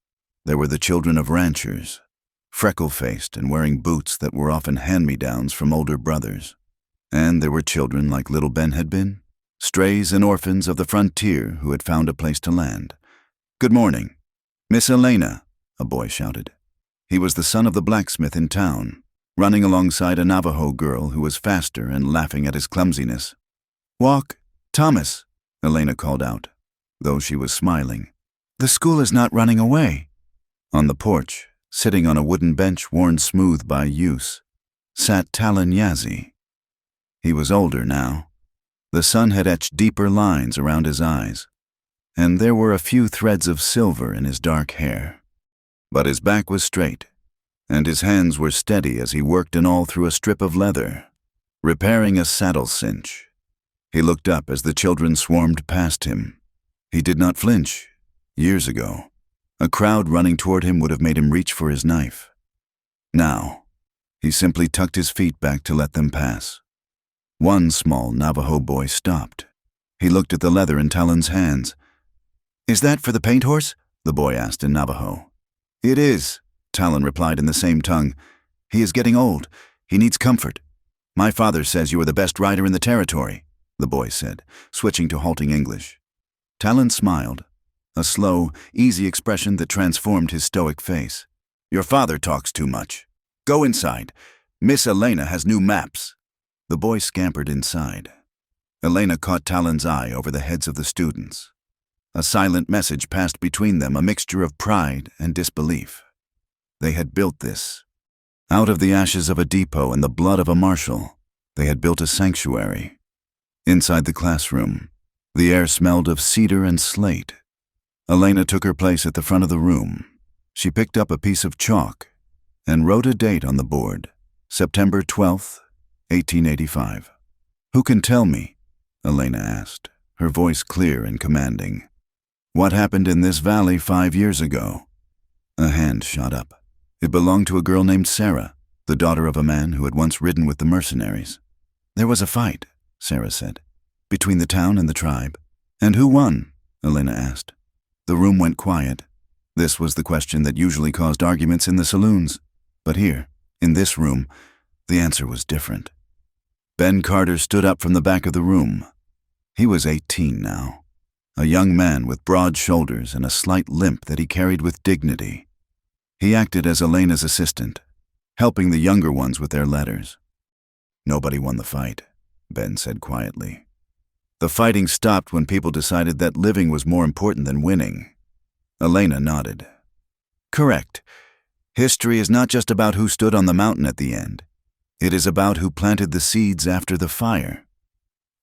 There were the children of ranchers, freckle-faced and wearing boots that were often hand-me-downs from older brothers. And there were children like little Ben had been, strays and orphans of the frontier who had found a place to land. "Good morning, Miss Elena," a boy shouted. He was the son of the blacksmith in town, running alongside a Navajo girl who was faster and laughing at his clumsiness. "Walk, Thomas," Elena called out, though she was smiling. "The school is not running away." On the porch, sitting on a wooden bench worn smooth by use, sat Talon Yazzie. He was older now. The sun had etched deeper lines around his eyes, and there were a few threads of silver in his dark hair. But his back was straight, and his hands were steady as he worked an awl through a strip of leather, repairing a saddle cinch. He looked up as the children swarmed past him. He did not flinch. Years ago, a crowd running toward him would have made him reach for his knife. Now, he simply tucked his feet back to let them pass. One small Navajo boy stopped. He looked at the leather in Talon's hands. "Is that for the paint horse?" the boy asked in Navajo. "It is," Talon replied in the same tongue. "He is getting old. He needs comfort. My father says you are the best rider in the territory," the boy said, switching to halting English. Talon smiled, a slow, easy expression that transformed his stoic face. "Your father talks too much. Go inside. Miss Elena has new maps." The boy scampered inside. Elena caught Talon's eye over the heads of the students. A silent message passed between them, a mixture of pride and disbelief. They had built this. Out of the ashes of a depot and the blood of a marshal, they had built a sanctuary. Inside the classroom, the air smelled of cedar and slate. Elena took her place at the front of the room. She picked up a piece of chalk and wrote a date on the board, September 12th, 1885. "Who can tell me?" Elena asked, her voice clear and commanding. "What happened in this valley 5 years ago?" A hand shot up. It belonged to a girl named Sarah, the daughter of a man who had once ridden with the mercenaries. "There was a fight," Sarah said, "between the town and the tribe." "And who won?" Elena asked. The room went quiet. This was the question that usually caused arguments in the saloons. But here, in this room, the answer was different. Ben Carter stood up from the back of the room. He was 18 now, a young man with broad shoulders and a slight limp that he carried with dignity. He acted as Elena's assistant, helping the younger ones with their letters. "Nobody won the fight," Ben said quietly. "The fighting stopped when people decided that living was more important than winning." Elena nodded. "Correct. History is not just about who stood on the mountain at the end. It is about who planted the seeds after the fire."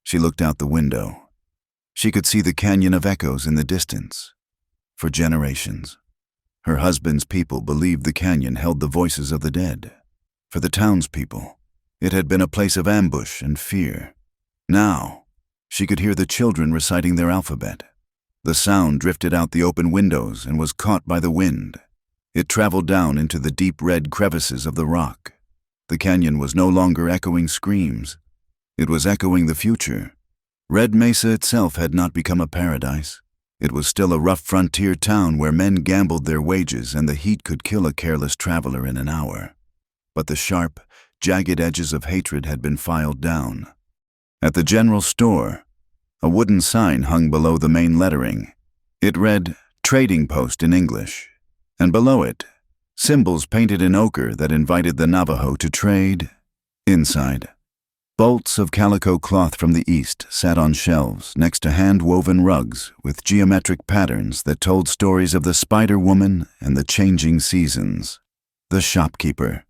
She looked out the window. She could see the Canyon of Echoes in the distance. For generations, her husband's people believed the canyon held the voices of the dead. For the townspeople, it had been a place of ambush and fear. Now, she could hear the children reciting their alphabet. The sound drifted out the open windows and was caught by the wind. It traveled down into the deep red crevices of the rock. The canyon was no longer echoing screams. It was echoing the future. Red Mesa itself had not become a paradise. It was still a rough frontier town where men gambled their wages and the heat could kill a careless traveler in an hour. But the sharp, jagged edges of hatred had been filed down. At the general store, a wooden sign hung below the main lettering. It read, trading post in English, and below it, symbols painted in ochre that invited the Navajo to trade. Inside, bolts of calico cloth from the east sat on shelves next to hand-woven rugs with geometric patterns that told stories of the Spider Woman and the changing seasons. The shopkeeper,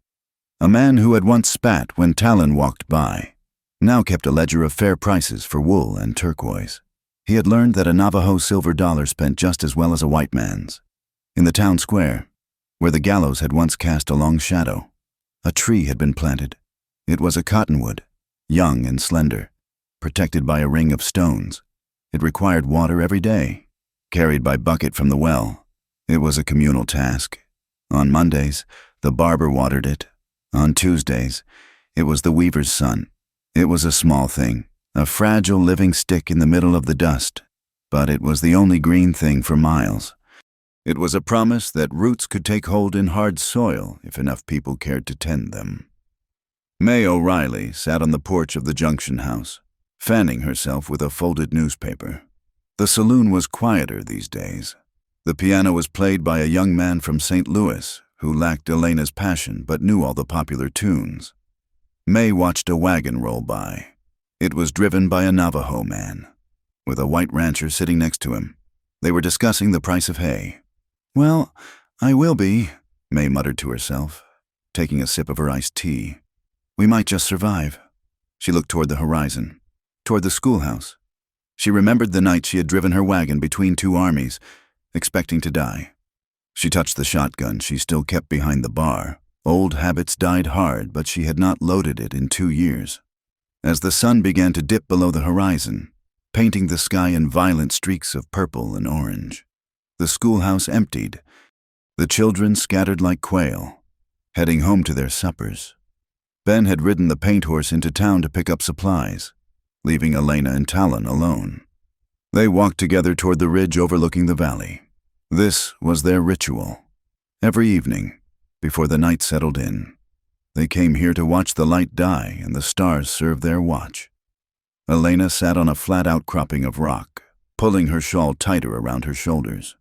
a man who had once spat when Talon walked by, now kept a ledger of fair prices for wool and turquoise. He had learned that a Navajo silver dollar spent just as well as a white man's. In the town square, where the gallows had once cast a long shadow, a tree had been planted. It was a cottonwood, young and slender, protected by a ring of stones. It required water every day, carried by bucket from the well. It was a communal task. On Mondays, the barber watered it. On Tuesdays, it was the weaver's son. It was a small thing, a fragile living stick in the middle of the dust, but it was the only green thing for miles. It was a promise that roots could take hold in hard soil if enough people cared to tend them. May O'Reilly sat on the porch of the Junction House, fanning herself with a folded newspaper. The saloon was quieter these days. The piano was played by a young man from St. Louis who lacked Elena's passion but knew all the popular tunes. May watched a wagon roll by. It was driven by a Navajo man, with a white rancher sitting next to him. They were discussing the price of hay. "Well, I will be," May muttered to herself, taking a sip of her iced tea. "We might just survive." She looked toward the horizon, toward the schoolhouse. She remembered the night she had driven her wagon between two armies, expecting to die. She touched the shotgun she still kept behind the bar. Old habits died hard, but she had not loaded it in 2 years. As the sun began to dip below the horizon, painting the sky in violent streaks of purple and orange, the schoolhouse emptied. The children scattered like quail, heading home to their suppers. Ben had ridden the paint horse into town to pick up supplies, leaving Elena and Talon alone. They walked together toward the ridge overlooking the valley. This was their ritual. Every evening, before the night settled in, they came here to watch the light die and the stars serve their watch. Elena sat on a flat outcropping of rock, pulling her shawl tighter around her shoulders.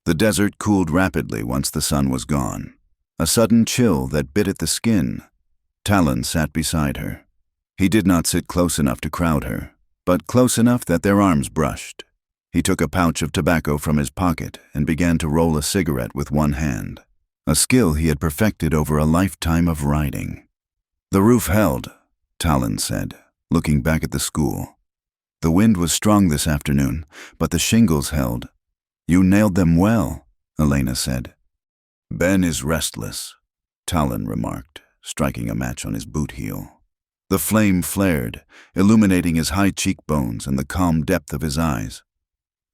The desert cooled rapidly once the sun was gone, a sudden chill that bit at the skin. Talon sat beside her. He did not sit close enough to crowd her, but close enough that their arms brushed. He took a pouch of tobacco from his pocket and began to roll a cigarette with one hand, a skill he had perfected over a lifetime of riding. "The roof held," Talon said, looking back at the school. "The wind was strong this afternoon, but the shingles held." "You nailed them well," Elena said. "Ben is restless," Talon remarked, striking a match on his boot heel. The flame flared, illuminating his high cheekbones and the calm depth of his eyes.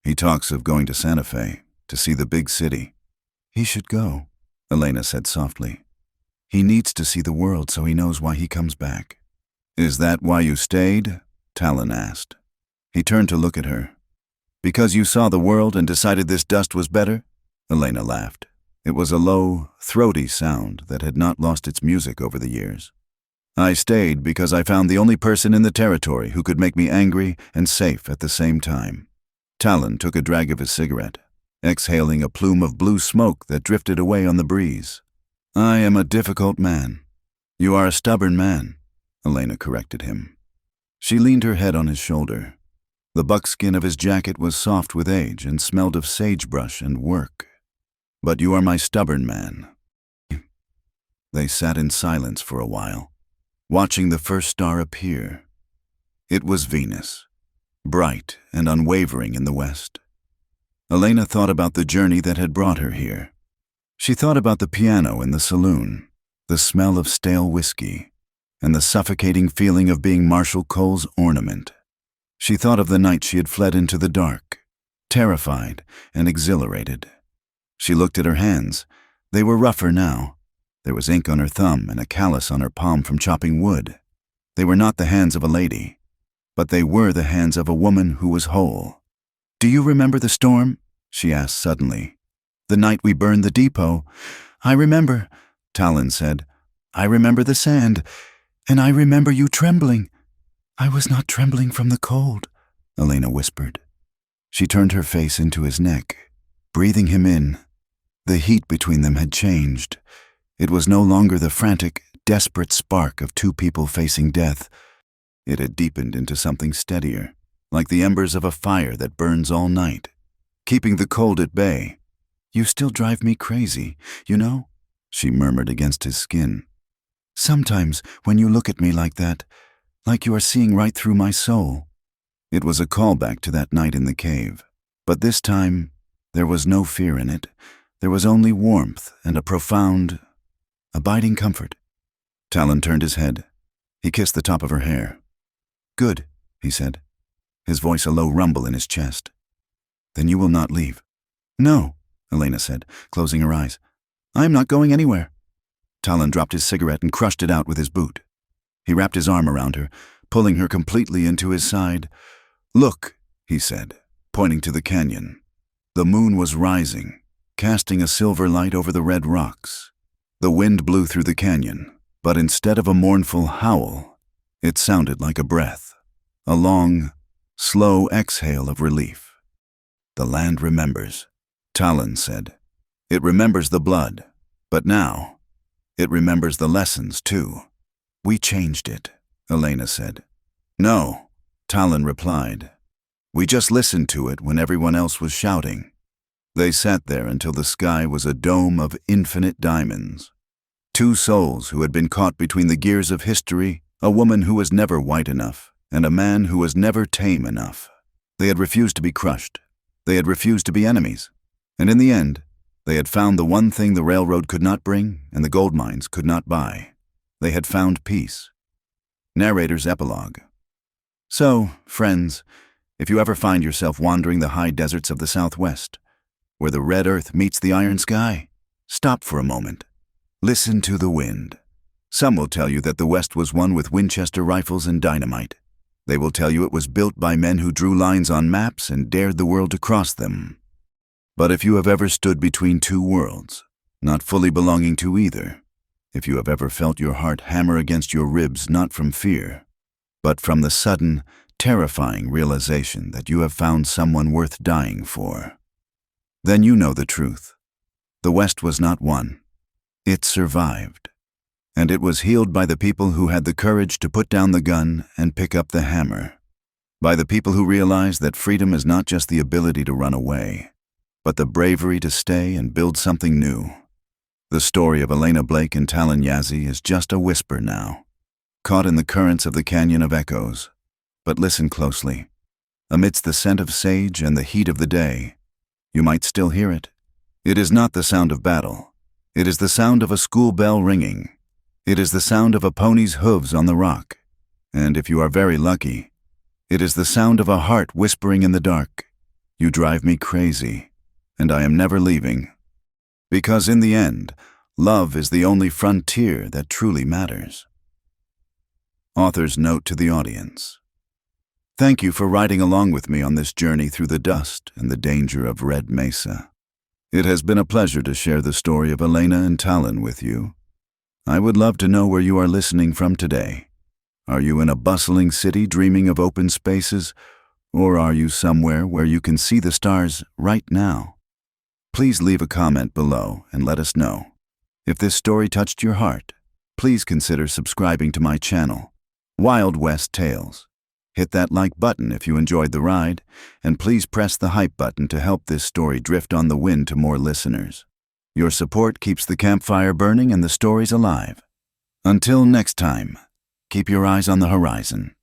"He talks of going to Santa Fe, to see the big city." "He should go," Elena said softly. "He needs to see the world so he knows why he comes back." "Is that why you stayed?" Talon asked. He turned to look at her. "Because you saw the world and decided this dust was better?" Elena laughed. It was a low, throaty sound that had not lost its music over the years. "I stayed because I found the only person in the territory who could make me angry and safe at the same time." Talon took a drag of his cigarette, exhaling a plume of blue smoke that drifted away on the breeze. "I am a difficult man." "You are a stubborn man," Elena corrected him. She leaned her head on his shoulder. The buckskin of his jacket was soft with age and smelled of sagebrush and work. "But you are my stubborn man." They sat in silence for a while, watching the first star appear. It was Venus, bright and unwavering in the west. Elena thought about the journey that had brought her here. She thought about the piano in the saloon, the smell of stale whiskey, and the suffocating feeling of being Marshall Cole's ornament. She thought of the night she had fled into the dark, terrified and exhilarated. She looked at her hands. They were rougher now. There was ink on her thumb and a callus on her palm from chopping wood. They were not the hands of a lady, but they were the hands of a woman who was whole. "Do you remember the storm?" she asked suddenly. "The night we burned the depot?" "I remember," Talon said. "I remember the sand, and I remember you trembling." "I was not trembling from the cold," Elena whispered. She turned her face into his neck. breathing him in. The heat between them had changed. It was no longer the frantic, desperate spark of two people facing death. It had deepened into something steadier, like the embers of a fire that burns all night, keeping the cold at bay. "You still drive me crazy, you know?" she murmured against his skin. "Sometimes when you look at me like that, like you are seeing right through my soul." It was a callback to that night in the cave, but this time there was no fear in it. There was only warmth and a profound, abiding comfort. Talon turned his head. He kissed the top of her hair. "Good," he said, his voice a low rumble in his chest. "Then you will not leave." "No," Elena said, closing her eyes. "I am not going anywhere." Talon dropped his cigarette and crushed it out with his boot. He wrapped his arm around her, pulling her completely into his side. "Look," he said, pointing to the canyon. The moon was rising, casting a silver light over the red rocks. The wind blew through the canyon, but instead of a mournful howl, it sounded like a breath, a long, slow exhale of relief. "The land remembers," Talon said. "It remembers the blood, but now it remembers the lessons too." "We changed it," Elena said. "No," Talon replied. "We just listened to it when everyone else was shouting." They sat there until the sky was a dome of infinite diamonds. Two souls who had been caught between the gears of history, a woman who was never white enough, and a man who was never tame enough. They had refused to be crushed. They had refused to be enemies. And in the end, they had found the one thing the railroad could not bring and the gold mines could not buy. They had found peace. Narrator's epilogue. So, friends, if you ever find yourself wandering the high deserts of the Southwest, where the red earth meets the iron sky, stop for a moment. Listen to the wind. Some will tell you that the West was won with Winchester rifles and dynamite. They will tell you it was built by men who drew lines on maps and dared the world to cross them. But if you have ever stood between two worlds, not fully belonging to either, if you have ever felt your heart hammer against your ribs not from fear, but from the sudden, terrifying realization that you have found someone worth dying for, then you know the truth. The West was not won. It survived. And it was healed by the people who had the courage to put down the gun and pick up the hammer. By the people who realized that freedom is not just the ability to run away, but the bravery to stay and build something new. The story of Elena Blake and Talon Yazzie is just a whisper now, caught in the currents of the Canyon of Echoes. But listen closely. Amidst the scent of sage and the heat of the day, you might still hear it. It is not the sound of battle. It is the sound of a school bell ringing. It is the sound of a pony's hooves on the rock. And if you are very lucky, it is the sound of a heart whispering in the dark, "You drive me crazy, and I am never leaving." Because in the end, love is the only frontier that truly matters. Author's note to the audience. Thank you for riding along with me on this journey through the dust and the danger of Red Mesa. It has been a pleasure to share the story of Elena and Talon with you. I would love to know where you are listening from today. Are you in a bustling city dreaming of open spaces, or are you somewhere where you can see the stars right now? Please leave a comment below and let us know. If this story touched your heart, please consider subscribing to my channel, Wild West Tales. Hit that like button if you enjoyed the ride, and please press the hype button to help this story drift on the wind to more listeners. Your support keeps the campfire burning and the stories alive. Until next time, keep your eyes on the horizon.